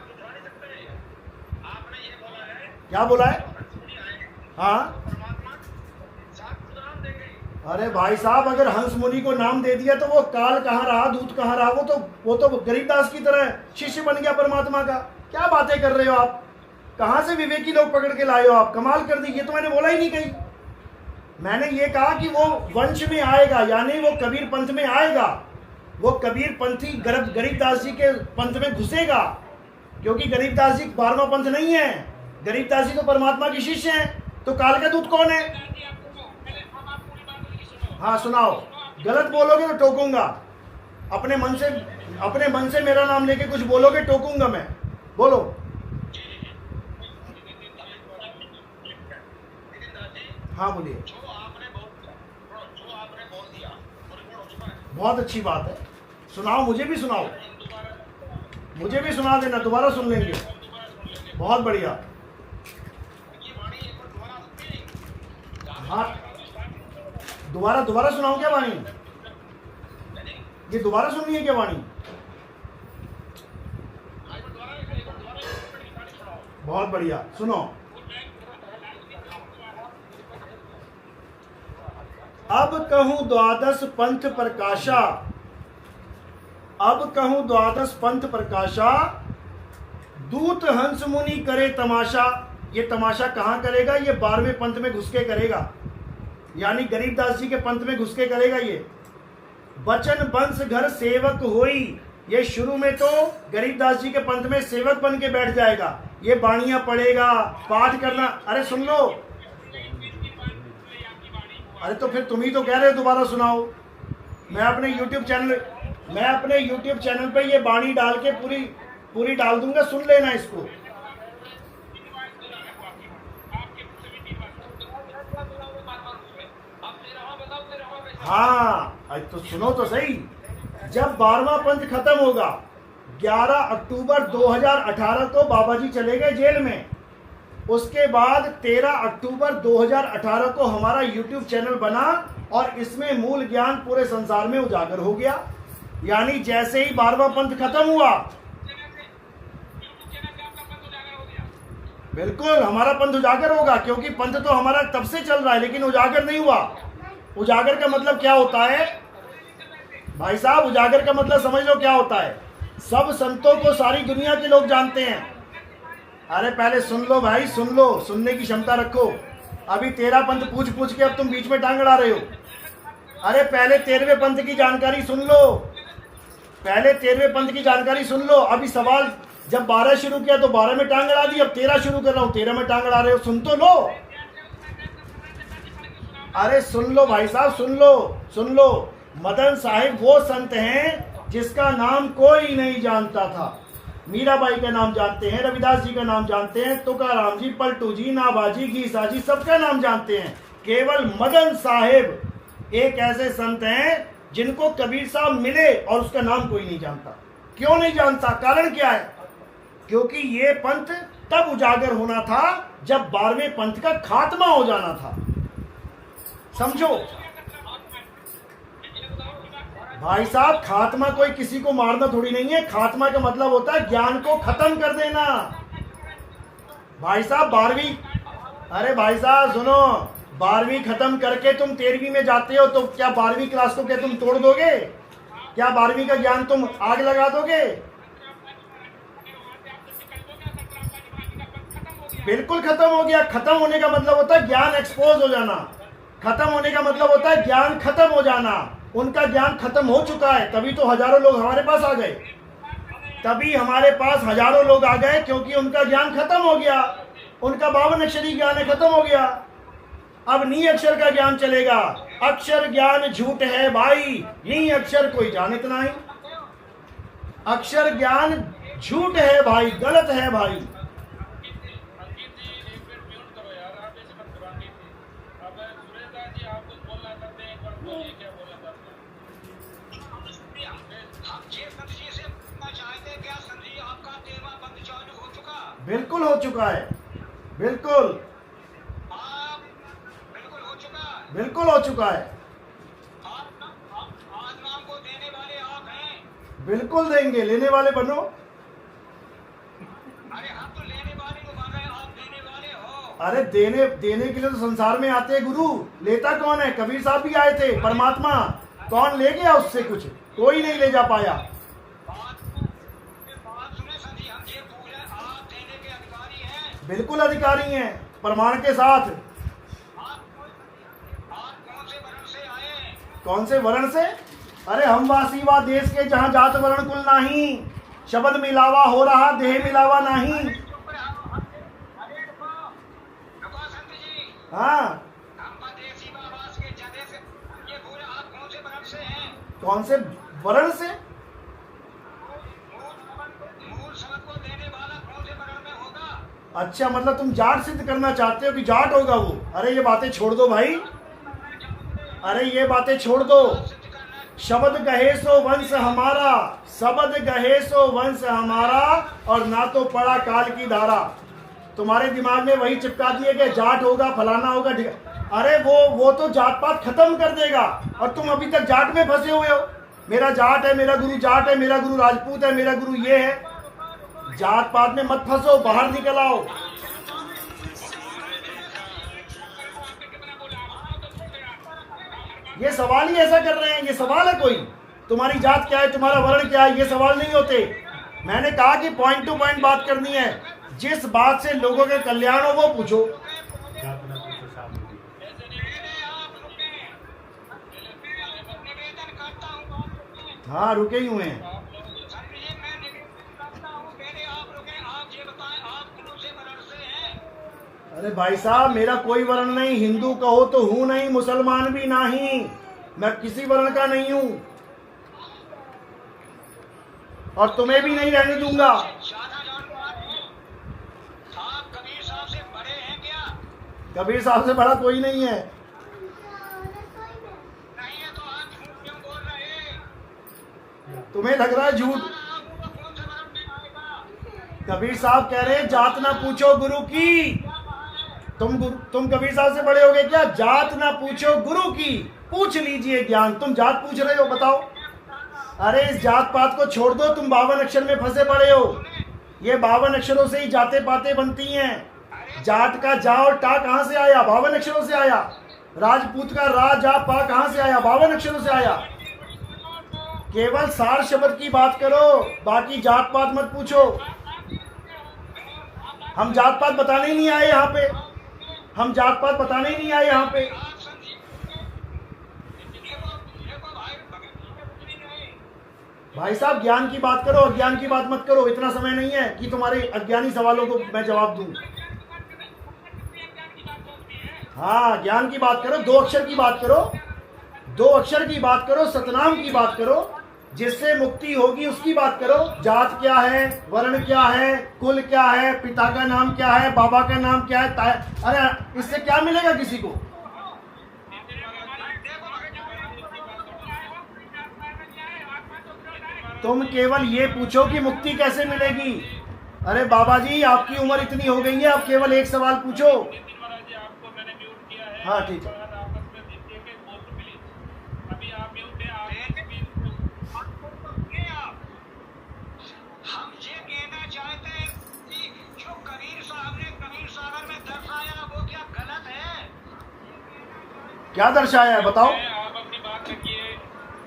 जुटवा नहीं सकते। आपने ये बोला है क्या बोला है? हंसमुनि आए, हाँ परमात्मा साथ खुद नाम देंगे। अरे भाई साहब, अगर हंस मुनि को नाम दे दिया तो वो काल कहाँ रहा, दूत कहाँ रहा? वो तो गरीबदास की तरह शिष्य बन गया परमात्मा का। क्या बातें कर रहे हो आप? कहाँ से विवेकी लोग पकड़ के लाए हो आप? कमाल कर दी। ये तो मैंने बोला ही नहीं कहीं। मैंने ये कहा कि वो वंश में आएगा, यानी वो कबीर पंथ में आएगा। वो कबीर पंथी गरीबदास जी के पंथ में घुसेगा, क्योंकि गरीबदास जी 12वां पंथ नहीं है। गरीबदास जी तो परमात्मा के शिष्य हैं। तो काल का दूत कौन है? हाँ सुनाओ। गलत बोलोगे तो टोकूंगा। अपने मन से मेरा नाम लेके कुछ बोलोगे, टोकूंगा मैं। बोलो। नितिन दास जी, हाँ बोलिए। जो आपने बोल दिया वो रिकॉर्ड हो चुका है। बहुत अच्छी बात है, सुनाओ, मुझे भी सुनाओ, मुझे भी सुना देना, दोबारा सुन लेंगे। बहुत बढ़िया। ये वाणी एक बार दोबारा सुनिए। हाँ दोबारा सुनाऊं क्या वाणी? ये दोबारा सुननी है क्या वाणी? बहुत बढ़िया, सुनो। अब कहूं द्वादश पंथ प्रकाशा, अब कहूं द्वादश पंथ प्रकाशा, दूत हंस मुनि करे तमाशा। ये तमाशा कहां करेगा? ये 12वें पंथ में घुस के करेगा, यानी गरीबदास जी के पंथ में घुस के करेगा। ये बचन बंश घर सेवक होई, ये शुरू में तो गरीबदास जी के पंथ में सेवक बन के बैठ जाएगा। ये बाणियां पढ़ेगा, पाठ करना। अरे सुन लो, अरे तो फिर तुम ही तो कह रहे हो दोबारा सुनाओ। मैं अपने YouTube चैनल पे ये बाणी डाल के पूरी डाल दूंगा, सुन लेना इसको। हाँ तो सुनो तो सही। जब 12वां पंथ खत्म होगा, 11 अक्टूबर 2018 को बाबा जी चले गए जेल में। उसके बाद 13 अक्टूबर 2018 को हमारा YouTube चैनल बना और इसमें मूल ज्ञान पूरे संसार में उजागर हो गया। यानी जैसे ही 12वां पंथ खत्म हुआ, बिल्कुल हमारा पंथ उजागर होगा, क्योंकि पंथ तो हमारा तब से चल रहा है, लेकिन उजागर नहीं हुआ। उजागर का मतलब क्या होता है भाई साहब? उजागर का मतलब समझ लो क्या होता है। सब संतों को सारी दुनिया के लोग जानते हैं। अरे पहले सुन लो भाई, सुन लो, सुनने की क्षमता रखो। अभी 13 पंथ पूछ के अब तुम बीच में टांग अड़ा रहे हो। अरे पहले 13वें पंथ की जानकारी सुन लो, पहले 13वें पंथ की जानकारी सुन लो। अभी सवाल जब 12 शुरू किया तो 12 में टांग अड़ा दी, अब 13 शुरू कर रहा हूं, 13 में टांग अड़ा रहे हो। सुन तो लो। अरे सुन लो भाई साहब, सुन लो। मदन साहिब वो संत हैं जिसका नाम कोई नहीं जानता था। मीराबाई का नाम जानते हैं, रविदास जी का नाम जानते हैं, तुकाराम जी, पलटू जी, नाभाजी, गीसा जी, सबका नाम जानते हैं। केवल मदन साहिब एक ऐसे संत हैं जिनको कबीर साहब मिले और उसका नाम कोई नहीं जानता। क्यों नहीं जानता? कारण क्या है? क्योंकि ये पंथ तब उजागर होना था जब 12वें पंथ का खात्मा हो जाना था। समझो भाई साहब, खात्मा कोई किसी को मारना थोड़ी नहीं है। खात्मा का मतलब होता है ज्ञान को खत्म कर देना। भाई साहब 12वीं, अरे भाई साहब सुनो, 12वीं खत्म करके तुम 13वीं में जाते हो तो क्या 12वीं क्लास को क्या तुम तोड़ दोगे? क्या 12वीं का ज्ञान तुम आग लगा दोगे? बिल्कुल खत्म हो गया। खत्म होने का मतलब होता है ज्ञान एक्सपोज हो जाना। खत्म होने का मतलब होता है ज्ञान खत्म हो जाना। उनका ज्ञान खत्म हो चुका है, तभी तो हजारों लोग हमारे पास आ गए। तभी हमारे पास हजारों लोग आ गए, क्योंकि उनका ज्ञान खत्म हो गया। उनका 52 अक्षरी ज्ञान खत्म हो गया। अब नी अक्षर का ज्ञान चलेगा। अक्षर ज्ञान झूठ है भाई, नी अक्षर कोई जानत नहीं। अक्षर ज्ञान झूठ है भाई, गलत है भाई। अंकित जी एक मिनट म्यूट करो यार, आप ऐसे मत करो अंकित जी। अब सुरेश जी आप कुछ बोलना चाहते हैं, एक बार बोलिए क्या बोलना चाहते हैं। आप जे संत जी से पूछना चाहते हैं क्या संत जी आपका 13वां पंथ चालू हो बिल्कुल हो चुका है, बिल्कुल आप बिल्कुल हो चुका है। बिल्कुल हो चुका है, आज नाम को देने वाले आप हैं। बिल्कुल देंगे, लेने वाले बनो। अरे हम तो लेने वाले को मान रहे हैं, आप देने वाले हो। अरे देने देने के लिए तो संसार में आते हैं गुरु, लेता कौन है? कबीर साहब भी आए थे, परमात्मा कौन ले गया उससे? कुछ कोई नहीं ले जा पाया। बात सुने सर जी, हम ये पूछ रहे हैं, आप देने के अधिकारी हैं। बिल्कुल अधिकारी हैं, प्रमाण के साथ। आप कौन से वर्ण से आए हैं? कौन से वर्ण से? अरे हम वासी वा देश के, जहाँ जात वर्ण कुल नाही, शब्द मिलावा हो रहा, देह मिलावा नहीं। अरे रुको संत जी, हाँ, हम देसी बाबास के जदे से ये पूरे आप कौन से वर्ण से हैं? कौन से वर्ण से? मूल शब्द को देने वाला कौन से वर्ण में होगा? अच्छा, मतलब तुम जाट सिद्ध करना चाहते हो कि जाट होगा वो? अरे ये बातें छोड़ दो भाई, अरे ये बातें छोड़ दो। शब्द गहे सो वंश हमारा, शब्द गहे सो वंश हमारा, और ना तो पड़ा काल की धारा। तुम्हारे दिमाग में वही चिपका दिए कि जाट होगा, फलाना होगा, अरे वो तो जात पात खत्म कर देगा, और तुम अभी तक जाट में फंसे हुए हो। मेरा जाट है, मेरा गुरु जाट है, मेरा गुरु राजपूत है, मेरा गुरु ये है। जात पात में मत फंसो, बाहर निकल आओ। ये सवाल ही ऐसा कर रहे हैं, ये सवाल है कोई? तुम्हारी जात क्या है, तुम्हारा वर्ण क्या है, ये सवाल नहीं होते। मैंने कहा कि पॉइंट टू पॉइंट बात करनी है, जिस बात से लोगों के कल्याण हो वो पूछो। हाँ, रुके ही हुए हैं। अरे भाई साहब, मेरा कोई वर्ण नहीं, हिंदू कहो तो हूं नहीं, मुसलमान भी नहीं, मैं किसी वर्ण का नहीं हूं, और तुम्हें भी नहीं रहने दूंगा। कबीर साहब से बड़े हैं क्या? कबीर साहब से बड़ा कोई नहीं है। नहीं है तो आप झूठ क्यों बोल रहे हैं? तुम्हें लग रहा है झूठ? आपको कौन से वर्ण में आएगा? कबीर साहब कह रहे हैं जात ना पूछो गुरु की। तुम कबीर साहब से बड़े हो गए क्या? जात ना पूछो गुरु की, पूछ लीजिए ज्ञान। तुम जात पूछ रहे हो, बताओ। अरे इस जात पात को छोड़ दो, तुम 52 अक्षर में फंसे पड़े हो। ये 52 अक्षरों से ही जाते पाते बनती हैं। जाट का जा और टा कहां से आया? 52 अक्षरों से आया। राजपूत का रा जा पा कहां से आया? 52 अक्षरों से आया। केवल सार शब्द की बात करो, बाकी जात पात मत पूछो। हम जात पात बताने ही नहीं आए यहाँ पे, हम जात पात बताने ही नहीं आए यहाँ पे। भाई साहब, ज्ञान की बात करो, अज्ञान की बात मत करो। इतना समय नहीं है कि तुम्हारे अज्ञानी सवालों को मैं जवाब दूं। हाँ, ज्ञान की बात करो, 2 अक्षर की बात करो, 2 अक्षर की बात करो, सतनाम की बात करो, जिससे मुक्ति होगी उसकी बात करो। जात क्या है, वर्ण क्या है, कुल क्या है, पिता का नाम क्या है, बाबा का नाम क्या है, अरे इससे क्या मिलेगा किसी को? तुम केवल ये पूछो कि मुक्ति कैसे मिलेगी। अरे बाबा जी, आपकी उम्र इतनी हो गई है, अब केवल एक सवाल पूछो। महाराज जी, आपको मैंने म्यूट किया है। हाँ, ठीक है। आपस में देखिए कि बोल तो प्लीज। अभी आप म्यूट हैं, आप हम ये कहना चाहते हैं कि जो कबीर साहब ने कबीर सागर में दर्शाया वो क्या गलत है? क्या दर्शाया है बताओ? आप अपनी बात रखिए,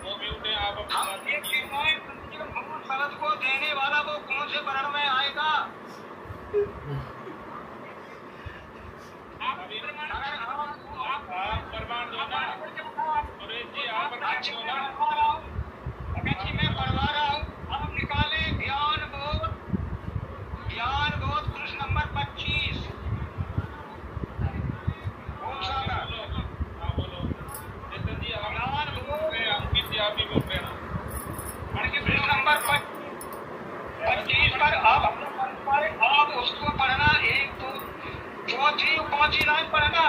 वो म्यूट है, आप अपनी हम बात ये रखिए। कहते हैं शब्द को देने वाला वो कौन से वर्ण में आएगा? आप प्रमाण दो ना सुरेश जी, आप प्रमाण दो ना। मैं पढ़वा रहा हूँ, हम निकाले ज्ञान बोध पुरुष नंबर 25। कौन सा था? हाँ, बोलो चेतन जी। आप किसी आप भी बोल रहे हैं ना। पुरुष नंबर 25 पर आप उसको पढ़ना, 1 2 चौथी 5 लाइन पढ़ना।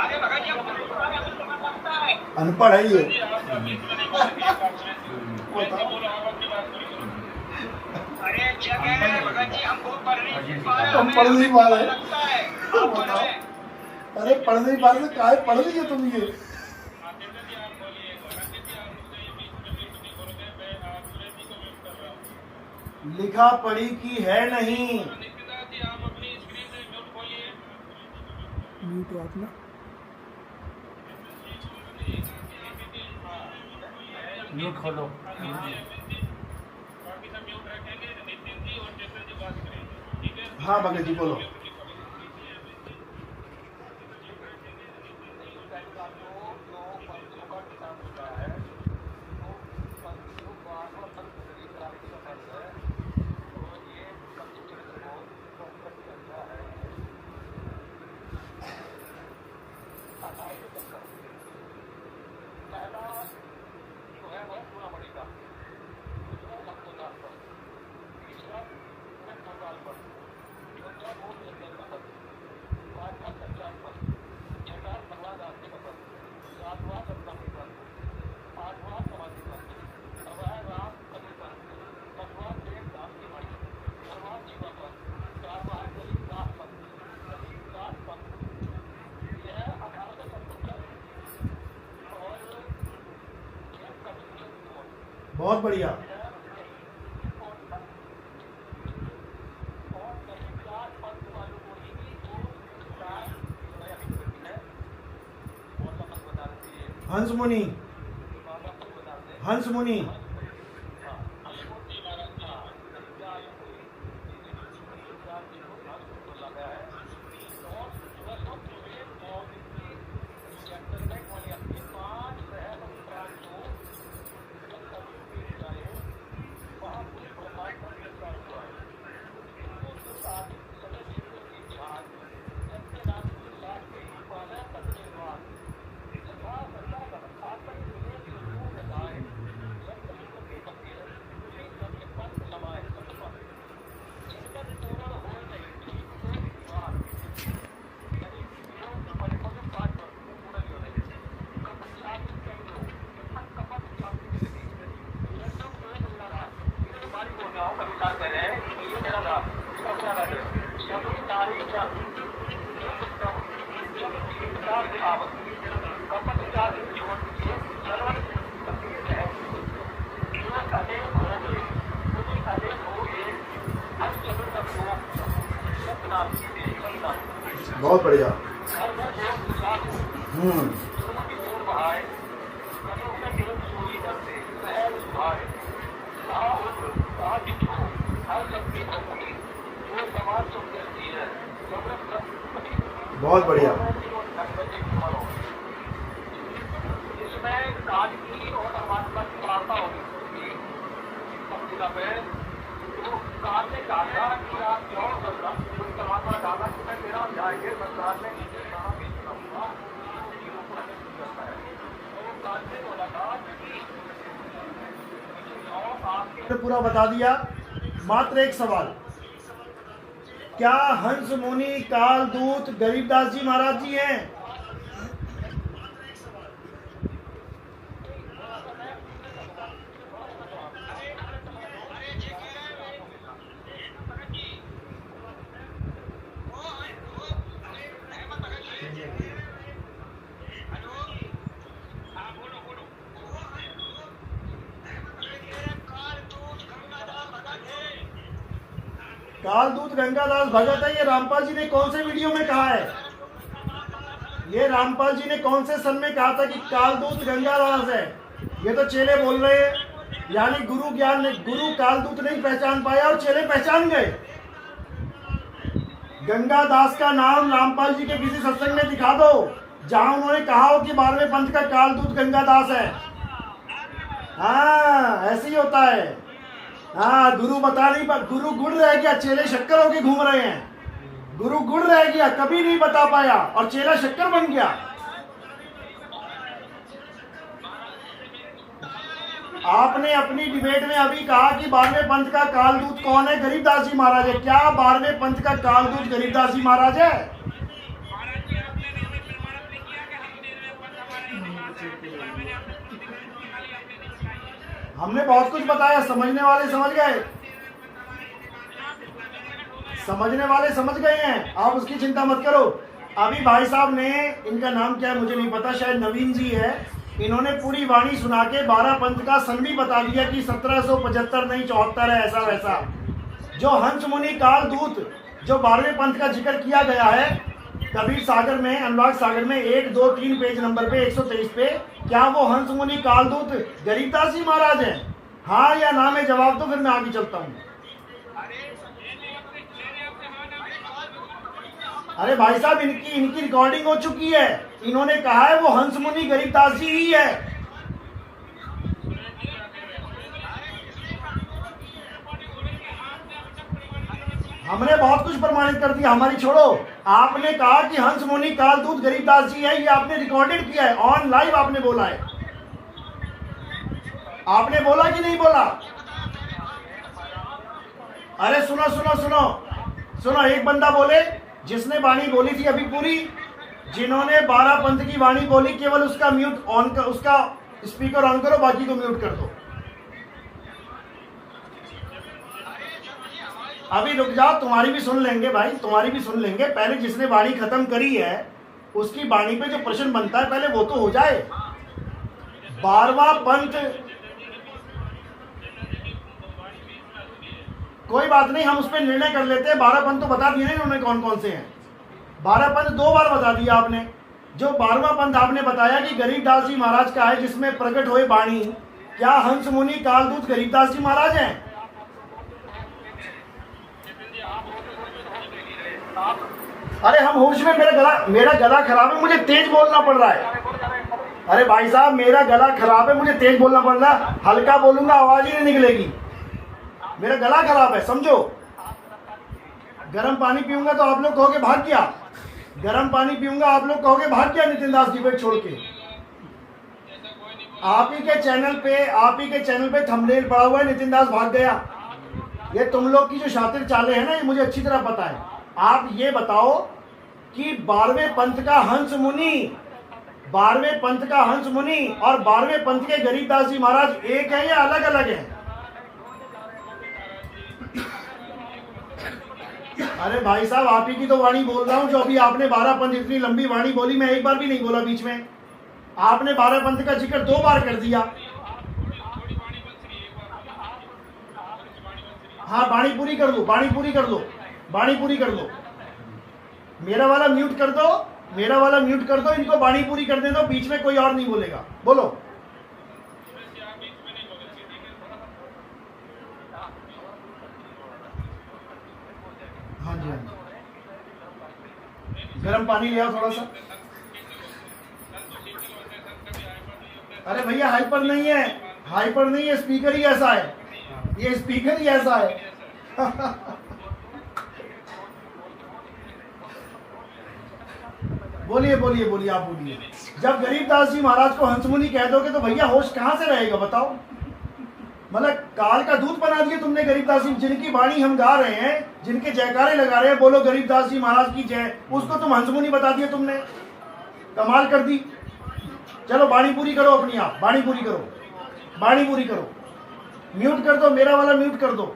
अरे भगत जी हमको लगता है अनपढ़ है ये। जी आप अभी इतना नहीं बोल रहे आप सुरेश जी वैसे बोलो आप अपनी बात करो। अरे क्या कह रहे हैं भगत जी हमको पढ़ नहीं पा रहे हम पढ़ नहीं पा रहे। लगता है आप पढ़ रहे हैं। अरे पढ़ने की बात से काहे पढ़ रही है तुम ये? आदित्य जी आप बोलिए आदित्य जी आप मुझसे ये बीच में नहीं बोलोगे मैं सुरेश जी को म्यूट कर रहा हूँ। लिखा पढ़ी की है नहीं। निकिता जी आप अपनी स्क्रीन से म्यूट खोलिए। म्यूट हो अपना। म्यूट खोलो। बाकी सब म्यूट रखेंगे नितिन जी और चेतन जी बात करेंगे ठीक है। हाँ भगत जी बोलो। बहुत बढ़िया। हंस मुनि, हंस मुनि। बहुत बढ़िया। बहुत बढ़िया। इसमें काज की और परमात्मा की वार्ता होगी तो काज ने कहा कि आप क्यों परमात्मा ने कहा कि मैं तेरा जाएंगे संसार में कहाँ बेचना हुआ तो काज ने बोला था कि पूरा बता दिया। मात्र एक सवाल, क्या हंस मुनि कालदूत गरीबदास जी महाराज जी हैं? कालदूत गंगादास भगत है। ये रामपाल जी ने कौन से वीडियो में कहा है? ये रामपाल जी ने कौन से सन में कहा था कि कालदूत गंगादास है? ये तो चेले बोल रहे हैं। यानी गुरु ज्ञान ने, गुरु कालदूत नहीं पहचान पाया और चेले पहचान गए। गंगादास का नाम रामपाल जी के किसी सत्संग में दिखा दो जहां उन्होंने कहा हो कि 12वें पंथ का कालदूत गंगादास है। हाँ, ऐसे ही होता है। हाँ, गुरु बता नहीं पा, गुरु गुड़ रह गया, चेले शक्कर होके घूम रहे हैं। गुरु गुड़ रह गया, कभी नहीं बता पाया और चेला शक्कर बन गया। आपने अपनी डिबेट में अभी कहा कि 12वें पंथ का कालदूत कौन है? गरीबदास जी महाराज है। क्या 12वें पंथ का कालदूत गरीबदास जी महाराज है? महाराज जी आपने नहीं प्रमाणित नहीं किया हमने बहुत कुछ बताया, समझने वाले समझ गए, समझने वाले समझ गए हैं, आप उसकी चिंता मत करो। अभी भाई साहब ने, इनका नाम क्या है मुझे नहीं पता, शायद नवीन जी है, इन्होंने पूरी वाणी सुना के 12 पंथ का संधि बता दिया कि 1775 नहीं 74 है, ऐसा वैसा। जो हंस मुनि काल दूत, जो 12वें पंथ का जिक्र किया गया है कबीर सागर में, अनुराग सागर में 1, 2, 3 पेज नंबर पे 123 पे, क्या वो हंस मुनि काल दूत गरीबदास जी महाराज हैं? हाँ या ना में जवाब दो, फिर मैं आगे चलता हूँ। अरे भाई साहब, इनकी रिकॉर्डिंग हो चुकी है, इन्होंने कहा है वो हंस मुनि गरीबदास जी ही है। हमने बहुत कुछ प्रमाणित कर दिया, हमारी छोड़ो। आपने कहा कि हंस मुनि कालदूत गरीबदास जी है, ये आपने रिकॉर्डेड किया है, ऑन लाइव आपने बोला है। आपने बोला कि नहीं बोला? अरे सुनो सुनो सुनो सुनो, एक बंदा बोले जिसने वाणी बोली थी अभी पूरी, जिन्होंने 12 पंथ की वाणी बोली, केवल उसका म्यूट ऑन कर, उसका स्पीकर ऑन करो, बाकी को म्यूट कर दो। अभी रुक जाओ, तुम्हारी भी सुन लेंगे भाई, तुम्हारी भी सुन लेंगे। पहले जिसने वाणी खत्म करी है उसकी वाणी पे जो प्रश्न बनता है पहले वो तो हो जाए। 12वां पंथ, कोई बात नहीं, हम उस पर निर्णय कर लेते हैं। 12 पंथ तो बता दिए ना उन्होंने कौन कौन से हैं। 12 पंथ 2 बार बता दिया आपने। जो 12वां पंथ आपने बताया कि गरीबदास जी महाराज का है, जिसमें प्रकट हुए वाणी, क्या हंस मुनि कालदूत गरीबदास जी महाराज हैं? अरे हम होश में, मेरा गला खराब है, मुझे तेज बोलना पड़ रहा है। अरे भाई साहब, मेरा गला खराब है, मुझे तेज बोलना पड़ रहा है, हल्का बोलूंगा आवाज ही नहीं निकलेगी, मेरा गला खराब है, समझो। गर्म पानी पीऊंगा तो आप लोग कहोगे भाग गया, गर्म पानी पीऊंगा आप लोग कहोगे भाग गया नितिन दास डिबेट छोड़ के। आप ही के चैनल पे थंबनेल पड़ा हुआ है नितिन दास भाग गया। ये तुम लोग की जो शातिर चालें हैं ना, ये मुझे अच्छी तरह पता है। आप ये बताओ कि 12वें पंथ का हंस मुनि, 12वें पंथ का हंस मुनि और 12वें पंथ के गरीबदास जी महाराज एक है या अलग अलग है? अरे भाई साहब, आप ही की तो वाणी बोल रहा हूं, जो अभी आपने 12 पंथ इतनी लंबी वाणी बोली, मैं एक बार भी नहीं बोला बीच में। आपने 12 पंथ का जिक्र 2 बार कर दिया। हाँ, वाणी पूरी कर दो, वाणी पूरी कर दो, वाणी पूरी कर दो। मेरा वाला म्यूट कर दो, मेरा वाला म्यूट कर दो, इनको वाणी पूरी कर दे दो, बीच में कोई और नहीं बोलेगा। बोलो। हाँ जी, हाँ जी, गर्म पानी ले आओ थोड़ा सा। अरे भैया, हाइपर नहीं है, हाइपर नहीं है, स्पीकर ही ऐसा है, ये स्पीकर ही ऐसा है। बोलिए बोलिए बोलिए, आप बोलिए। जब गरीबदास जी महाराज को हंसमुनि कह दोगे तो भैया होश कहां से रहेगा बताओ? मतलब काल का दूत बना दिया तुमने गरीबदास जी, जिनकी वाणी हम गा रहे हैं, जिनके जयकारे लगा रहे हैं, बोलो गरीबदास जी महाराज की जय, उसको तुम हंसमुनि बता दिया तुमने। कमाल कर दी। चलो वाणी पूरी करो अपनी, आप वाणी पूरी करो, वाणी पूरी करो। म्यूट कर दो, मेरा वाला म्यूट कर दो।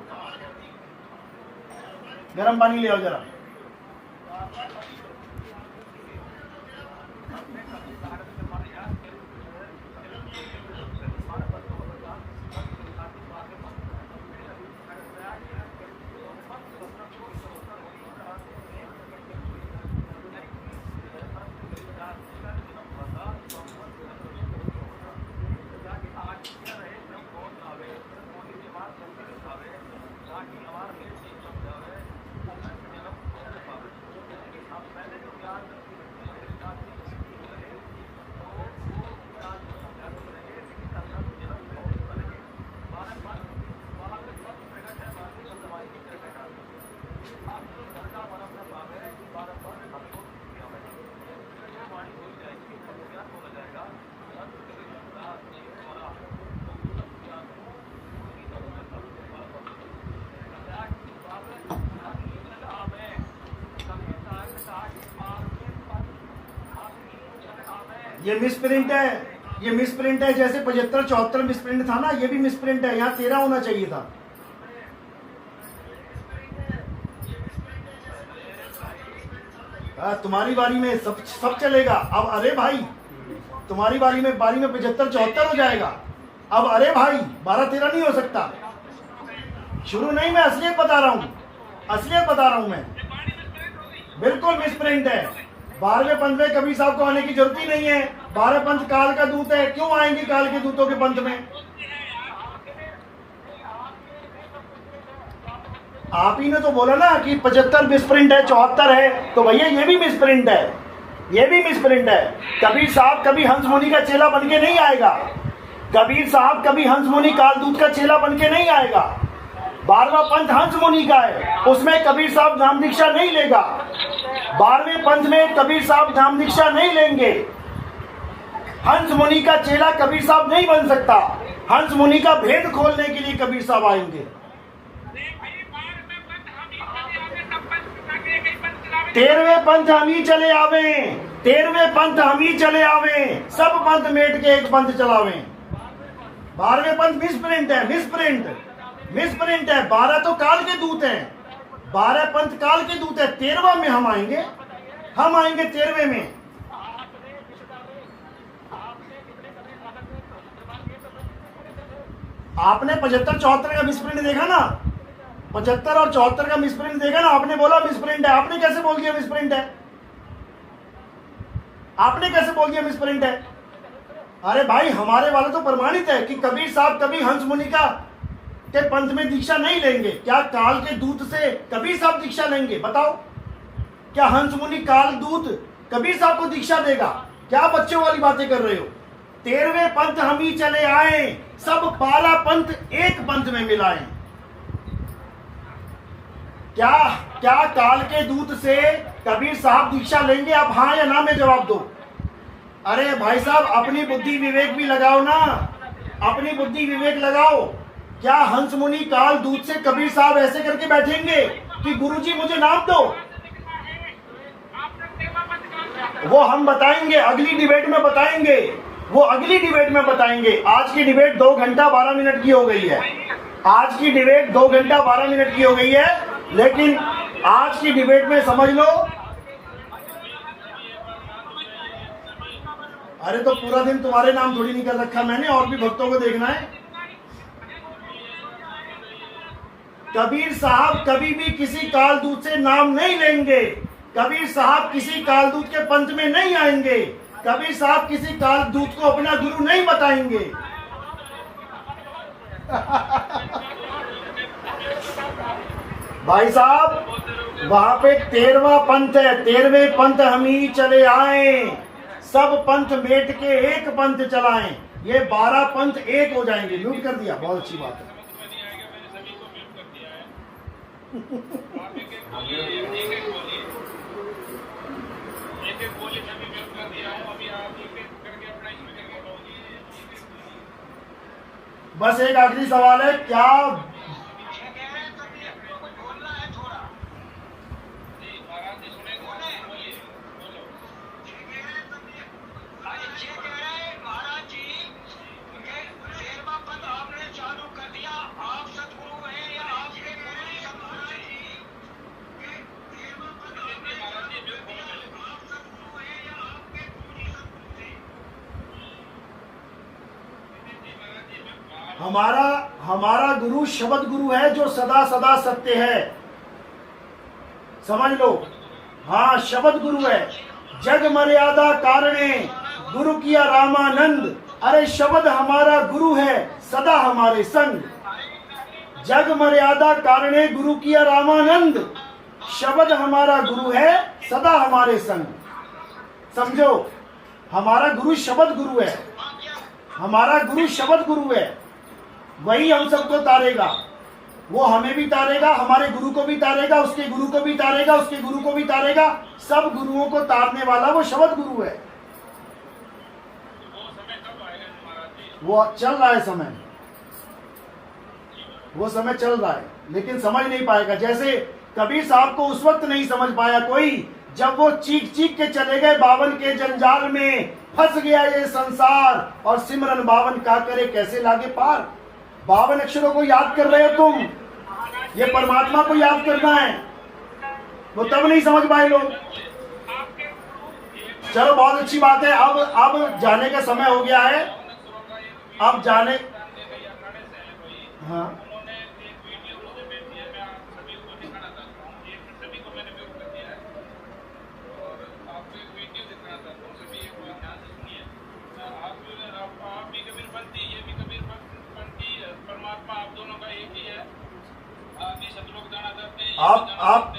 गर्म पानी ले आओ जरा। ये मिस प्रिंट है, ये मिसप्रिंट है, जैसे 75 74 मिसप्रिंट था ना, ये भी मिसप्रिंट है, यहाँ 13 होना चाहिए था। तुम्हारी बारी में सब चलेगा। अब अरे भाई तुम्हारी बारी में 75 74 हो जाएगा। अब अरे भाई 12 13 नहीं हो सकता। शुरू नहीं, मैं असलियत बता रहा हूँ, असलियत बता रहा हूँ मैं। बिल्कुल मिसप्रिंट है। 12वें पंथ में कबीर साहब को आने की जरूरत ही नहीं है। 12 पंथ काल का दूत है, क्यों आएंगे काल के दूतों के पंथ में? आप ही ने तो बोला ना कि 75 मिसप्रिंट है, 74 है, तो भैया ये भी मिसप्रिंट है, ये भी मिसप्रिंट है। कबीर साहब कभी हंस मुनि का चेला बन के नहीं आएगा। कबीर साहब कभी हंस मुनि काल दूत का चेला बन के नहीं आएगा। 12वां पंथ हंस मुनि का है, उसमें कबीर साहब नाम दीक्षा नहीं लेगा। 12वें पंथ में कबीर साहब नाम दीक्षा नहीं लेंगे। हंस मुनि का चेला कबीर साहब नहीं बन सकता। हंस मुनि का भेद खोलने के लिए कबीर साहब आएंगे। 13वें पंथ हम ही चले आवे, 13वें पंथ हम ही चले आवे, सब पंथ मेट के एक पंथ चलावे। 12वें पंथ मिसप्रिंट है, मिसप्रिंट है। 12 तो काल के दूत हैं, 12 पंथ काल के दूत है। 13वां में हम आएंगे 13वें में। आपने 75 74 का मिसप्रिंट देखा ना, 75 और 74 का मिसप्रिंट देखा ना, आपने बोला मिसप्रिंट है। आपने कैसे बोल दिया मिसप्रिंट है? आपने कैसे बोल दिया मिसप्रिंट है? अरे भाई हमारे वाले तो प्रमाणित है कि कबीर साहब कभी हंस मुनि का के पंथ में दीक्षा नहीं लेंगे। क्या काल के दूत से कबीर साहब दीक्षा लेंगे? बताओ, क्या हंस मुनि काल दूत कबीर साहब को दीक्षा देगा? क्या बच्चों वाली बातें कर रहे हो? 13वें पंथ हम ही चले आए, सब 12 पंथ एक पंथ में मिलाए। क्या काल के दूत से कबीर साहब दीक्षा लेंगे? आप हाँ या ना में जवाब दो। अरे भाई साहब अपनी बुद्धि विवेक भी लगाओ ना, अपनी बुद्धि विवेक लगाओ। क्या हंस मुनि काल दूत से कबीर साहब ऐसे करके बैठेंगे कि गुरुजी मुझे नाम दो? वो हम बताएंगे, अगली डिबेट में बताएंगे, वो अगली डिबेट में बताएंगे। आज की डिबेट 2 घंटा 12 मिनट की हो गई है। आज की डिबेट 2 घंटा 12 मिनट की हो गई है, लेकिन आज की डिबेट में समझ लो। अरे तो पूरा दिन तुम्हारे नाम थोड़ी नहीं कर रखा मैंने, और भी भक्तों को देखना है। कबीर साहब कभी भी किसी काल दूत से नाम नहीं लेंगे। कबीर साहब किसी काल दूत के पंथ में नहीं आएंगे। कबीर साहब किसी काल दूत को अपना गुरु नहीं बताएंगे। भाई साहब वहां पे 13वां पंथ है, 13वें पंथ हम ही चले आए, सब पंथ मेट के एक पंथ चलाएं। ये 12 पंथ एक हो जाएंगे। म्यूट कर दिया, बहुत अच्छी बात है। बस एक आखिरी सवाल है, क्या हमारा गुरु शब्द गुरु है जो सदा सदा सत्य है। समझ लो, हाँ शब्द गुरु है। जग मर्यादा कारणे गुरु किया रामानंद। अरे शब्द हमारा गुरु है, सदा हमारे संग। जग मर्यादा कारणे गुरु किया रामानंद। शब्द हमारा गुरु है, सदा हमारे संग। समझो, हमारा गुरु शब्द गुरु है, हमारा गुरु शब्द गुरु है। वही हम सबको तारेगा, वो हमें भी तारेगा, हमारे गुरु को भी तारेगा, उसके गुरु को भी तारेगा, उसके गुरु को भी तारेगा। सब गुरुओं को तारने वाला वो शब्द गुरु है। वो चल रहा है समय, वो समय चल रहा है, लेकिन समझ नहीं पाएगा। जैसे कबीर साहब को उस वक्त नहीं समझ पाया कोई जब वो चीख चीख के चले गए बावन के जंजाल में, फंस गया ये संसार, और सिमरन बावन का करे कैसे लागे पार। 52 अक्षरों को याद कर रहे हो तुम, ये परमात्मा को याद करना है, वो तब नहीं समझ पाए लोग। चलो बहुत अच्छी बात है, अब जाने का समय हो गया है, अब जाने। हाँ उन्होंने एक वीडियो मुझे भेज दिया, मैं आप सभी को दिखाना चाहता हूँ। एक सभी को मैंने म्यूट कर दिया है और आपको एक वीडियो दिखाना चाहता हूँ। सभी एक बार ध्यान से सुनिए। आप भी कबीर पंथी, ये भी कबीर पंथी, परमात्मा आप दोनों का एक ही है। आप भी सब लोग जाना चाहते हैं।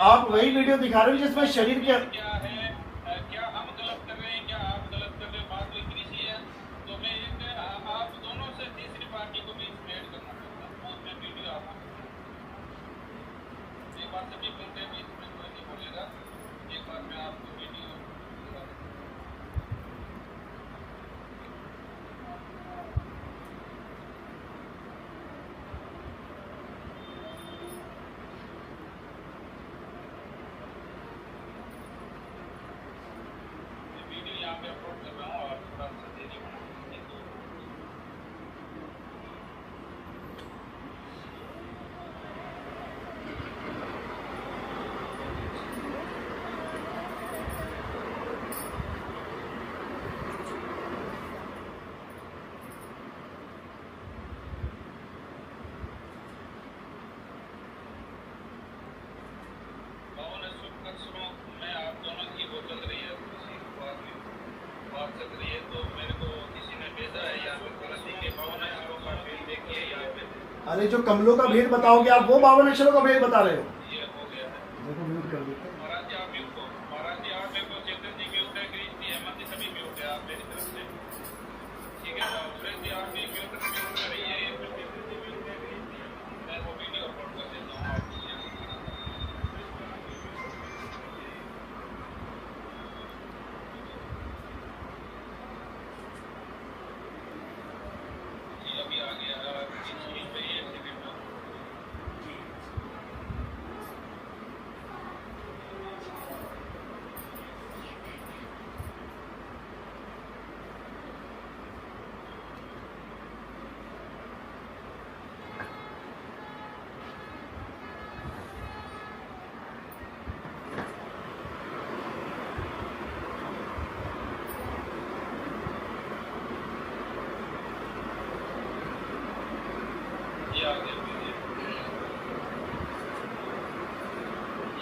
आप वही वीडियो दिखा रहे हो जिसमें शरीर के क्या है, क्या हम गलत कर रहे हैं, क्या आप गलत कर रहे हो, बात तो इतनी सी है। तो मैं एक आप दोनों से तीसरी पार्टी को भी ऐड करना चाहता हूँ। उसमें वीडियो आता है, एक बार सभी बोलते हैं, बीच में कोई नहीं बोलेगा। एक बार मैं आपको वीडियो यहाँ पे अपलोड कर रहा हूँ और थोड़ा सा देरी होना चाहिए। में आप दोनों की वो चल रही है, बात चल रही है। तो मेरे को किसी ने भेजा है यहाँ पे गलती के 52 अक्षरों का भेद देखिए यहाँ पे। अरे जो कमलों का भेद बताओगे आप, वो 52 अक्षरों का भेद बता रहे हो। ये हो गया है। देखो म्यूट कर देते हैं। महाराज जी आप म्यूट हो, महाराज जी आप मेरे को चेतन जी म्यूट है, गिरीश जी, हेमंत जी सभी म्यूट है आप मेरी तरफ से, ठीक है। सुरेश जी आप भी म्यूट रहिए, चेतन जी म्यूट है, गिरीश जी मैं वो वीडियो अपलोड कर देता हूँ आपको। अभी आ गया स्क्रीन पे, ये सेकंड में।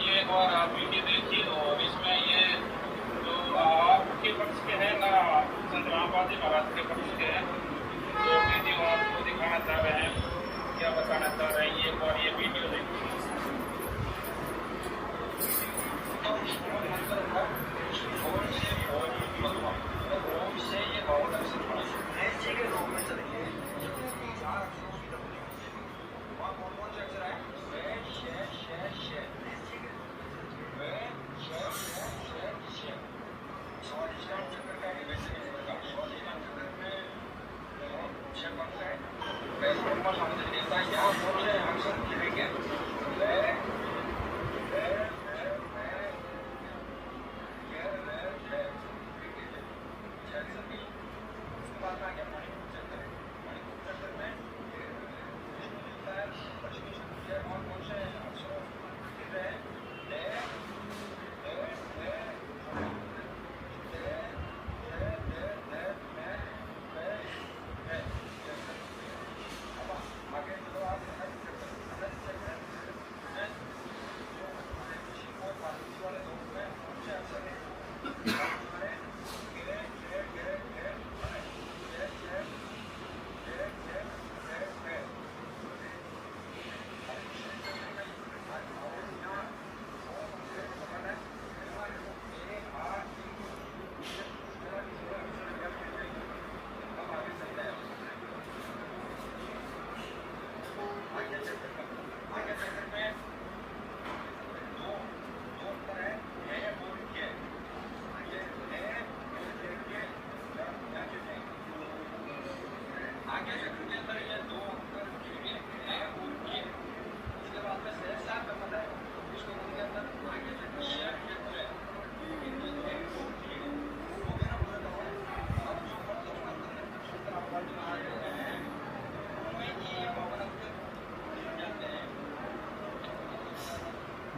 ये एक बार आप वीडियो देखिए और इसमें ये जो आपके पक्ष के हैं ना, संत रामपाल महाराज के पक्ष के हैं, जो वीडियो आपको दिखाना चाह रहे हैं, क्या बताना चाह रहे हैं, ये एक बार ये वीडियो देखिए।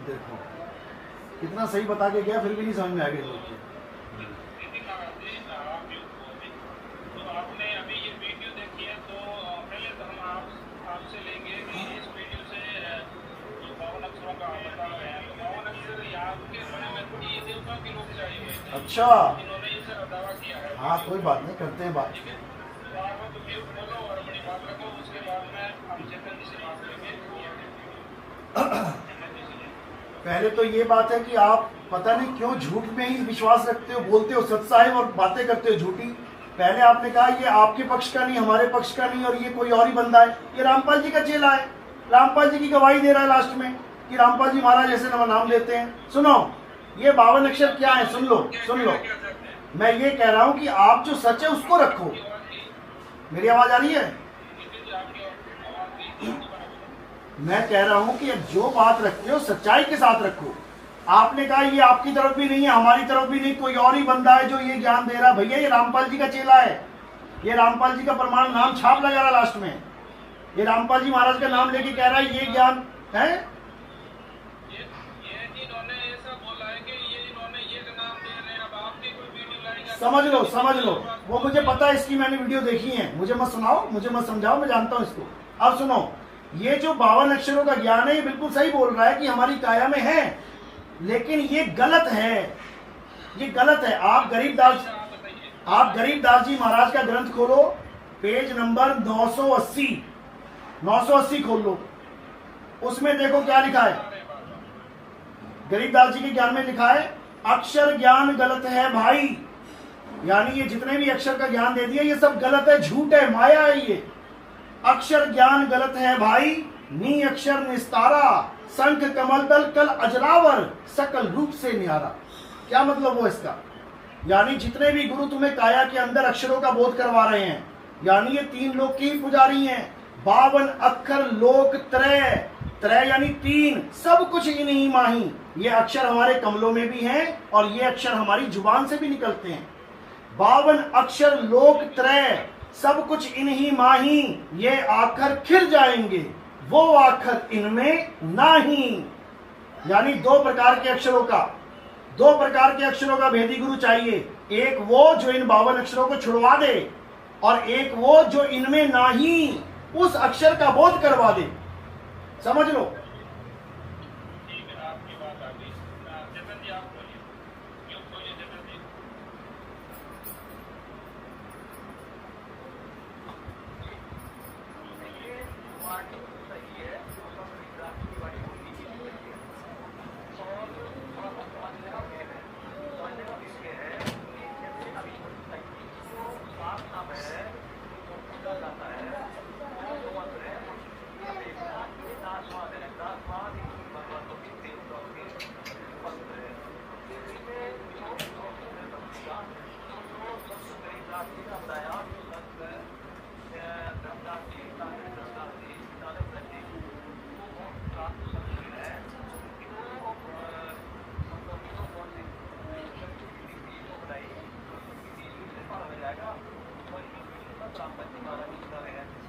देखो कितना सही बता के गया, फिर भी नहीं समझ में आ गया लोग के। दीदी तो आपने अभी ये वीडियो देखी है, तो पहले तो हम आपसे लेंगे कि इस वीडियो से जो 52 अक्षरों का आप बता रहे हैं, तो 52 अक्षर यहाँ के बने में कोई देवताओं के लोग चाहिए हुए थे, अच्छा इन्होंने इसे दावा किया है। हाँ कोई बात नहीं, करते हैं बात। ठीक है, तो आप तो म्यूट बोलो और अपनी बात रखो, उसके बाद में हम चेतन जी से बात करेंगे। पहले तो ये बात है कि आप पता नहीं क्यों झूठ में ही विश्वास रखते हो, बोलते हो सच साहिब और बातें करते हो झूठी। पहले आपने कहा ये आपके पक्ष का नहीं, हमारे पक्ष का नहीं, और ये कोई और ही बंदा है, ये रामपाल जी का चेला है। रामपाल जी की गवाही दे रहा है लास्ट में कि रामपाल जी महाराज ऐसे नाम लेते हैं। सुनो, ये 52 अक्षर क्या है, सुन लो सुन लो। मैं ये कह रहा हूं कि आप जो सच है उसको रखो। मेरी आवाज आ रही है? मैं कह रहा हूं कि जो बात रखते हो सच्चाई के साथ रखो। आपने कहा ये आपकी तरफ भी नहीं है, हमारी तरफ भी नहीं, कोई और ही बंदा है जो ये ज्ञान दे रहा है। भैया ये रामपाल जी का चेला है, ये रामपाल जी का प्रमाण नाम छाप लगा रहा लास्ट में, ये रामपाल जी महाराज का नाम लेके कह रहा है ये ज्ञान है। ये इन्होंने ऐसा बोला है कि ये इन्होंने ये नाम दे रहे हैं, अब आपकी कोई वीडियो लाएगा। समझ लो, वो मुझे पता है, इसकी मैंने वीडियो देखी है। मुझे मत सुनाओ, मुझे मत समझाओ, मैं जानता हूं इसको। अब सुनो, ये जो 52 अक्षरों का ज्ञान है ये बिल्कुल सही बोल रहा है कि हमारी काया में है, लेकिन ये गलत है, ये गलत है। आप गरीबदास जी महाराज का ग्रंथ खोलो, पेज नंबर 980 खोल लो, उसमें देखो क्या लिखा है। गरीबदास जी के ज्ञान में लिखा है अक्षर ज्ञान गलत है भाई, यानी ये जितने भी अक्षर का ज्ञान दे दिया ये सब गलत है, झूठ है, माया है। ये अक्षर ज्ञान गलत है भाई, नी अक्षर निस्तारा, शंख कमल दल कल अजरावर, सकल रूप से न्यारा। क्या मतलब वो इसका? यानी जितने भी गुरु तुम्हें काया के अंदर अक्षरों का बोध करवा रहे हैं, यानी ये 3 लोक की पुजारी हैं। 52 अक्षर लोक त्रय यानी 3, सब कुछ इन्हीं माही। ये अक्षर हमारे कमलों में भी हैं और ये अक्षर हमारी जुबान से भी निकलते हैं। 52 अक्षर लोक त्रय, सब कुछ इन्हीं माही, ये आखर खिर जाएंगे, वो आखर इनमें नाही। यानी 2 प्रकार के अक्षरों का भेदी गुरु चाहिए। एक वो जो इन 52 अक्षरों को छुड़वा दे, और एक वो जो इनमें नाही उस अक्षर का बोध करवा दे। समझ लो। ठीक है, आपकी बात आ गई। चेतन जी आप बोलिए, चेतन जी।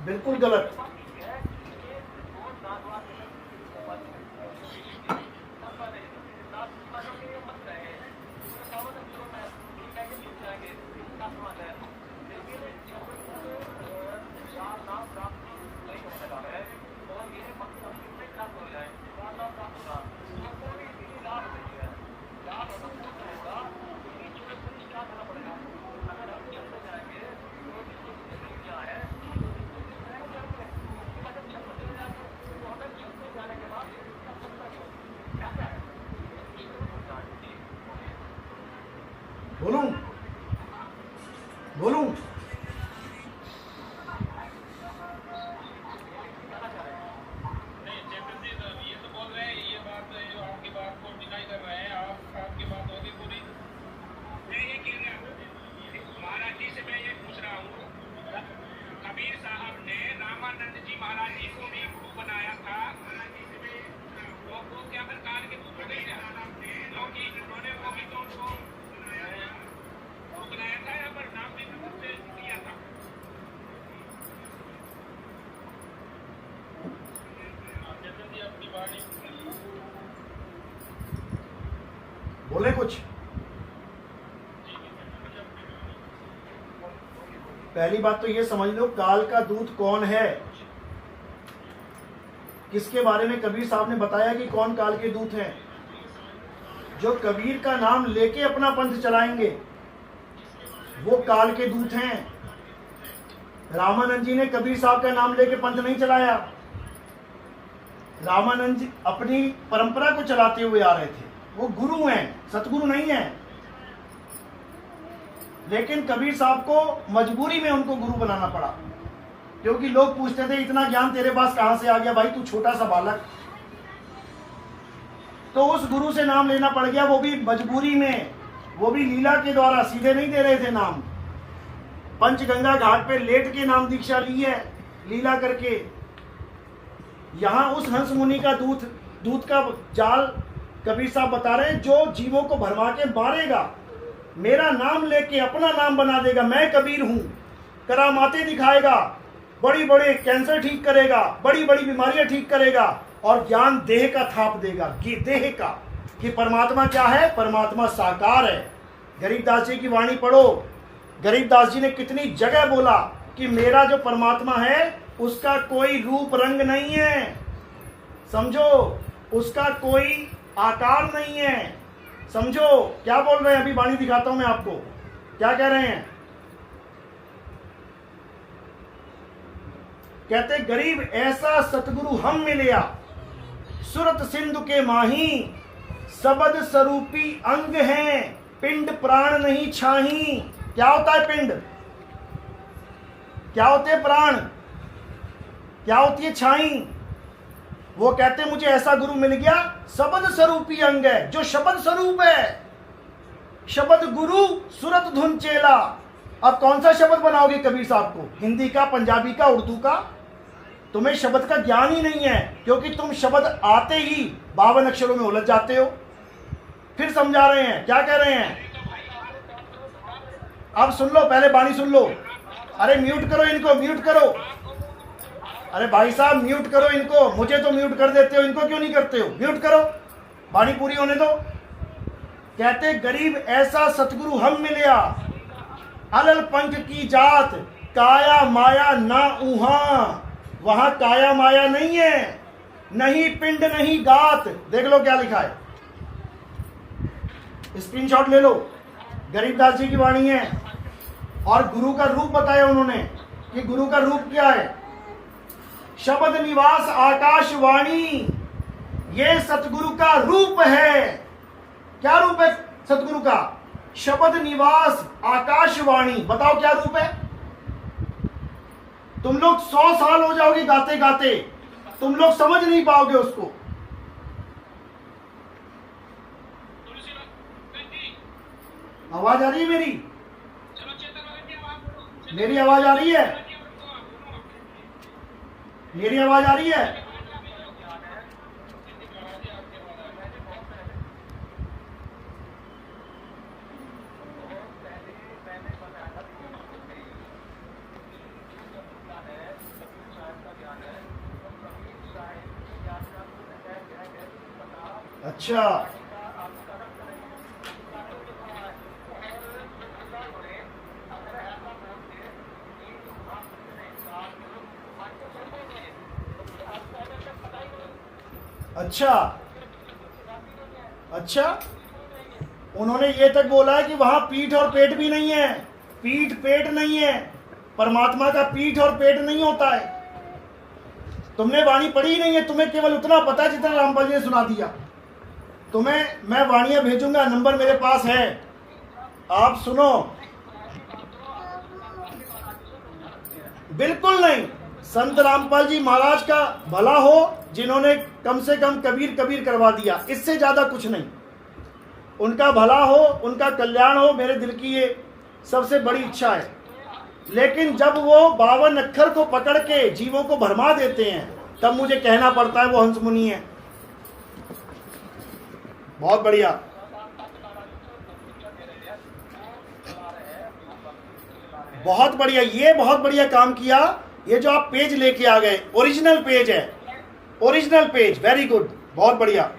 बिल्कुल गलत। बोलूं नहीं चेतन जी, ये तो बोल रहे हैं, ये बात जो आपकी बात को डिनाई कर रहे हैं, आपकी बात होगी पूरी। मैं ये कह रहा हूँ, महाराज जी से मैं ये पूछ रहा हूँ, कबीर साहब ने रामानंद जी महाराज जी को भी गुरु बनाया था, तो वो क्या प्रकार के गुरु बने थे? क्योंकि इन्होंने वो भी तो उनको गुरु बनाया था या पर नाम भी से दिया था। चेतन जी अपनी बात बोले कुछ? पहली बात तो ये समझ लो, काल का दूत कौन है, किसके बारे में कबीर साहब ने बताया कि कौन काल के दूत हैं? जो कबीर का नाम लेके अपना पंथ चलाएंगे वो काल के दूत हैं। रामानंद जी ने कबीर साहब का नाम लेके पंथ नहीं चलाया। रामानंद जी अपनी परंपरा को चलाते हुए आ रहे थे, वो गुरु हैं, सतगुरु नहीं हैं। लेकिन कबीर साहब को मजबूरी में उनको गुरु बनाना पड़ा, क्योंकि लोग पूछते थे इतना ज्ञान तेरे पास कहां से आ गया भाई, तू छोटा सा बालक। तो उस गुरु से नाम लेना पड़ गया, वो भी मजबूरी में, वो भी लीला के द्वारा, सीधे नहीं दे रहे थे नाम। पंचगंगा घाट पे लेट के नाम दीक्षा ली है, लीला करके। यहां उस हंस मुनि का दूत का जाल कबीर साहब बता रहे हैं, जो जीवों को भरमा के मारेगा, मेरा नाम लेके अपना नाम बना देगा, मैं कबीर हूं, करामातें दिखाएगा, बड़ी बड़े कैंसर ठीक करेगा, बड़ी बड़ी बीमारियां ठीक करेगा, और ज्ञान देह का थाप देगा, देह का, कि परमात्मा क्या है, परमात्मा साकार है। गरीबदास जी की वाणी पढ़ो, गरीबदास जी ने कितनी जगह बोला कि मेरा जो परमात्मा है उसका कोई रूप रंग नहीं है, समझो, उसका कोई आकार नहीं है, समझो। क्या बोल रहे हैं, अभी वाणी दिखाता हूं मैं आपको, क्या कह रहे हैं। कहते गरीब ऐसा सतगुरु हम मिलिया, सुरत सिंधु के माही, सबद स्वरूपी अंग हैं, पिंड प्राण नहीं छाही। क्या होता है पिंड, क्या होते हैं प्राण, क्या होती है छाई। वो कहते मुझे ऐसा गुरु मिल गया, शब्द स्वरूपी अंग है, जो शब्द स्वरूप है, शब्द गुरु सुरत धुन चेला। अब कौन सा शब्द बनाओगे कबीर साहब को, हिंदी का, पंजाबी का, उर्दू का? तुम्हें शब्द का ज्ञान ही नहीं है, क्योंकि तुम शब्द आते ही 52 अक्षरों में उलझ जाते हो। फिर समझा रहे हैं, क्या कह रहे हैं, अब सुन लो, पहले बाणी सुन लो। अरे म्यूट करो इनको, म्यूट करो। अरे भाई साहब म्यूट करो इनको, मुझे तो म्यूट कर देते हो, इनको क्यों नहीं करते हो? म्यूट करो, बाणी पूरी होने दो। कहते गरीब ऐसा सतगुरु हम मिलिया, अलल पंख की जात, काया माया ना उहा। वहां काया माया नहीं है, नहीं पिंड नहीं गात। देख लो क्या लिखा है, स्क्रीनशॉट ले लो, गरीबदास जी की वाणी है। और गुरु का रूप बताया उन्होंने कि गुरु का रूप क्या है। शब्द निवास आकाशवाणी, ये सतगुरु का रूप है। क्या रूप है सतगुरु का? शब्द निवास आकाशवाणी। बताओ क्या रूप है? तुम लोग 100 साल हो जाओगे गाते गाते, तुम लोग समझ नहीं पाओगे उसको। आवाज आ रही है मेरी? मेरी आवाज आ रही है? मेरी आवाज आ रही है? अच्छा, अच्छा, अच्छा, उन्होंने ये तक बोला है कि वहां पीठ और पेट भी नहीं है। पीठ पेट नहीं है, परमात्मा का पीठ और पेट नहीं होता है। तुमने वाणी पढ़ी ही नहीं है, तुम्हें केवल उतना पता है जितना रामपाल जी ने सुना दिया। तुम्हें मैं वाणियां भेजूंगा, नंबर मेरे पास है, आप सुनो। बिल्कुल नहीं, संत रामपाल जी महाराज का भला हो, जिन्होंने कम से कम कबीर कबीर करवा दिया, इससे ज्यादा कुछ नहीं। उनका भला हो, उनका कल्याण हो, मेरे दिल की ये सबसे बड़ी इच्छा है। लेकिन जब वो 52 अक्षर को पकड़ के जीवों को भरमा देते हैं, तब मुझे कहना पड़ता है वो हंस मुनि है। बहुत बढ़िया, बहुत बढ़िया, ये बहुत बढ़िया काम किया। ये जो आप पेज लेके आ गए, ओरिजिनल पेज है, ओरिजिनल पेज, वेरी गुड, बहुत बढ़िया,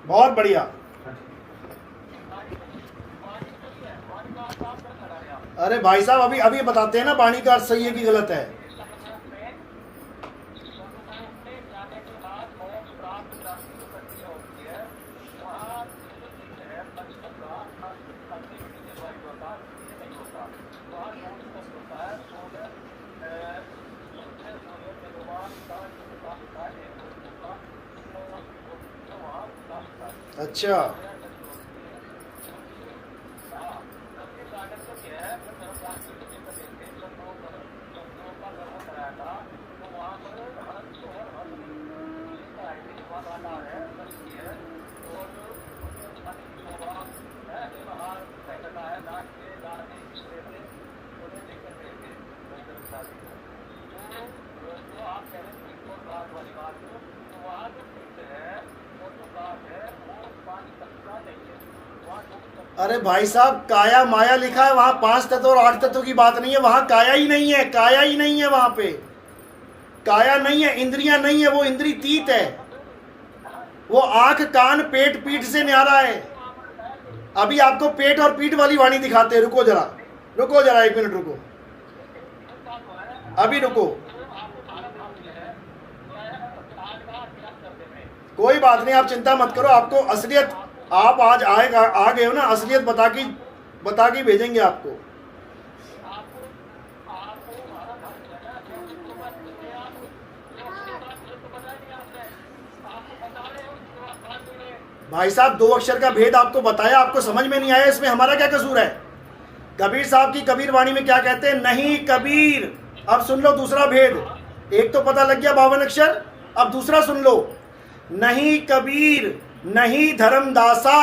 बहुत बढ़िया। अरे भाई साहब अभी अभी बताते हैं ना वाणी का अर्थ सही है कि गलत है। अच्छा अरे भाई साहब काया माया लिखा है, वहां 5 तत्व और 8 तत्व की बात नहीं है, वहां काया ही नहीं है, काया ही नहीं है, वहां पे काया नहीं है, इंद्रियां नहीं है, वो इंद्रियतीत है, वो आंख कान पेट पीठ से न्यारा है। अभी आपको पेट और पीठ वाली वाणी दिखाते हैं, रुको जरा 1 मिनट रुको, अभी रुको, कोई बात नहीं, आप चिंता मत करो, आपको असलियत आप आज आ गए हो ना, असलियत बता के भेजेंगे आपको। भाई साहब 2 अक्षर का भेद आपको बताया, आपको समझ में नहीं आया, इसमें हमारा क्या कसूर है? कबीर साहब की कबीर वाणी में क्या कहते हैं? नहीं कबीर। अब सुन लो दूसरा भेद, एक तो पता लग गया 52 अक्षर, अब दूसरा सुन लो। नहीं कबीर नहीं धर्मदासा,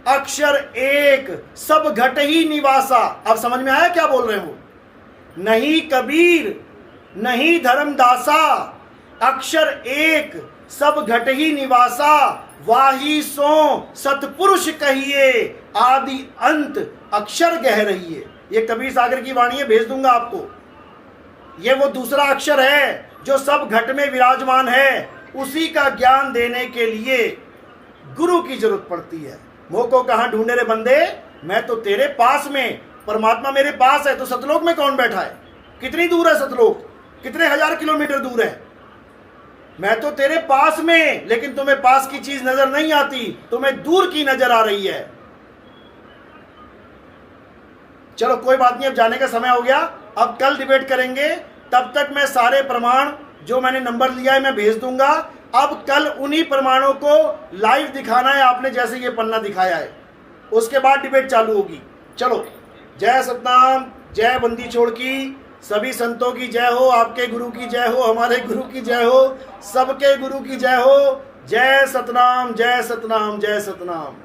अक्षर एक सब घट ही निवासा। अब समझ में आया क्या बोल रहे हो? नहीं कबीर नहीं धर्मदासा, अक्षर एक सब घट ही निवासा, वाही सो सतपुरुष कहिए, आदि अंत अक्षर गह रहिए। ये कबीर सागर की वाणी है, भेज दूंगा आपको। ये वो दूसरा अक्षर है जो सब घट में विराजमान है, उसी का ज्ञान देने के लिए गुरु की जरूरत पड़ती है। मोह को कहां ढूंढे रे बंदे, मैं तो तेरे पास में, परमात्मा मेरे पास है, तो सतलोक में कौन बैठा है? कितनी दूर है सतलोक? कितने 1000 किलोमीटर दूर है? मैं तो तेरे पास में, लेकिन तुम्हें पास की चीज नजर नहीं आती, तुम्हें दूर की नजर आ रही है। चलो कोई बात नहीं, अब जाने का समय हो गया, अब कल डिबेट करेंगे। तब तक मैं सारे प्रमाण जो मैंने नंबर लिया है मैं भेज दूंगा। अब कल उन्हीं प्रमाणों को लाइव दिखाना है आपने, जैसे ये पन्ना दिखाया है, उसके बाद डिबेट चालू होगी। चलो, जय सतनाम, जय बंदी छोड़ की, सभी संतों की जय हो, आपके गुरु की जय हो, हमारे गुरु की जय हो, सबके गुरु की जय हो। जय सतनाम, जय सतनाम, जय सतनाम।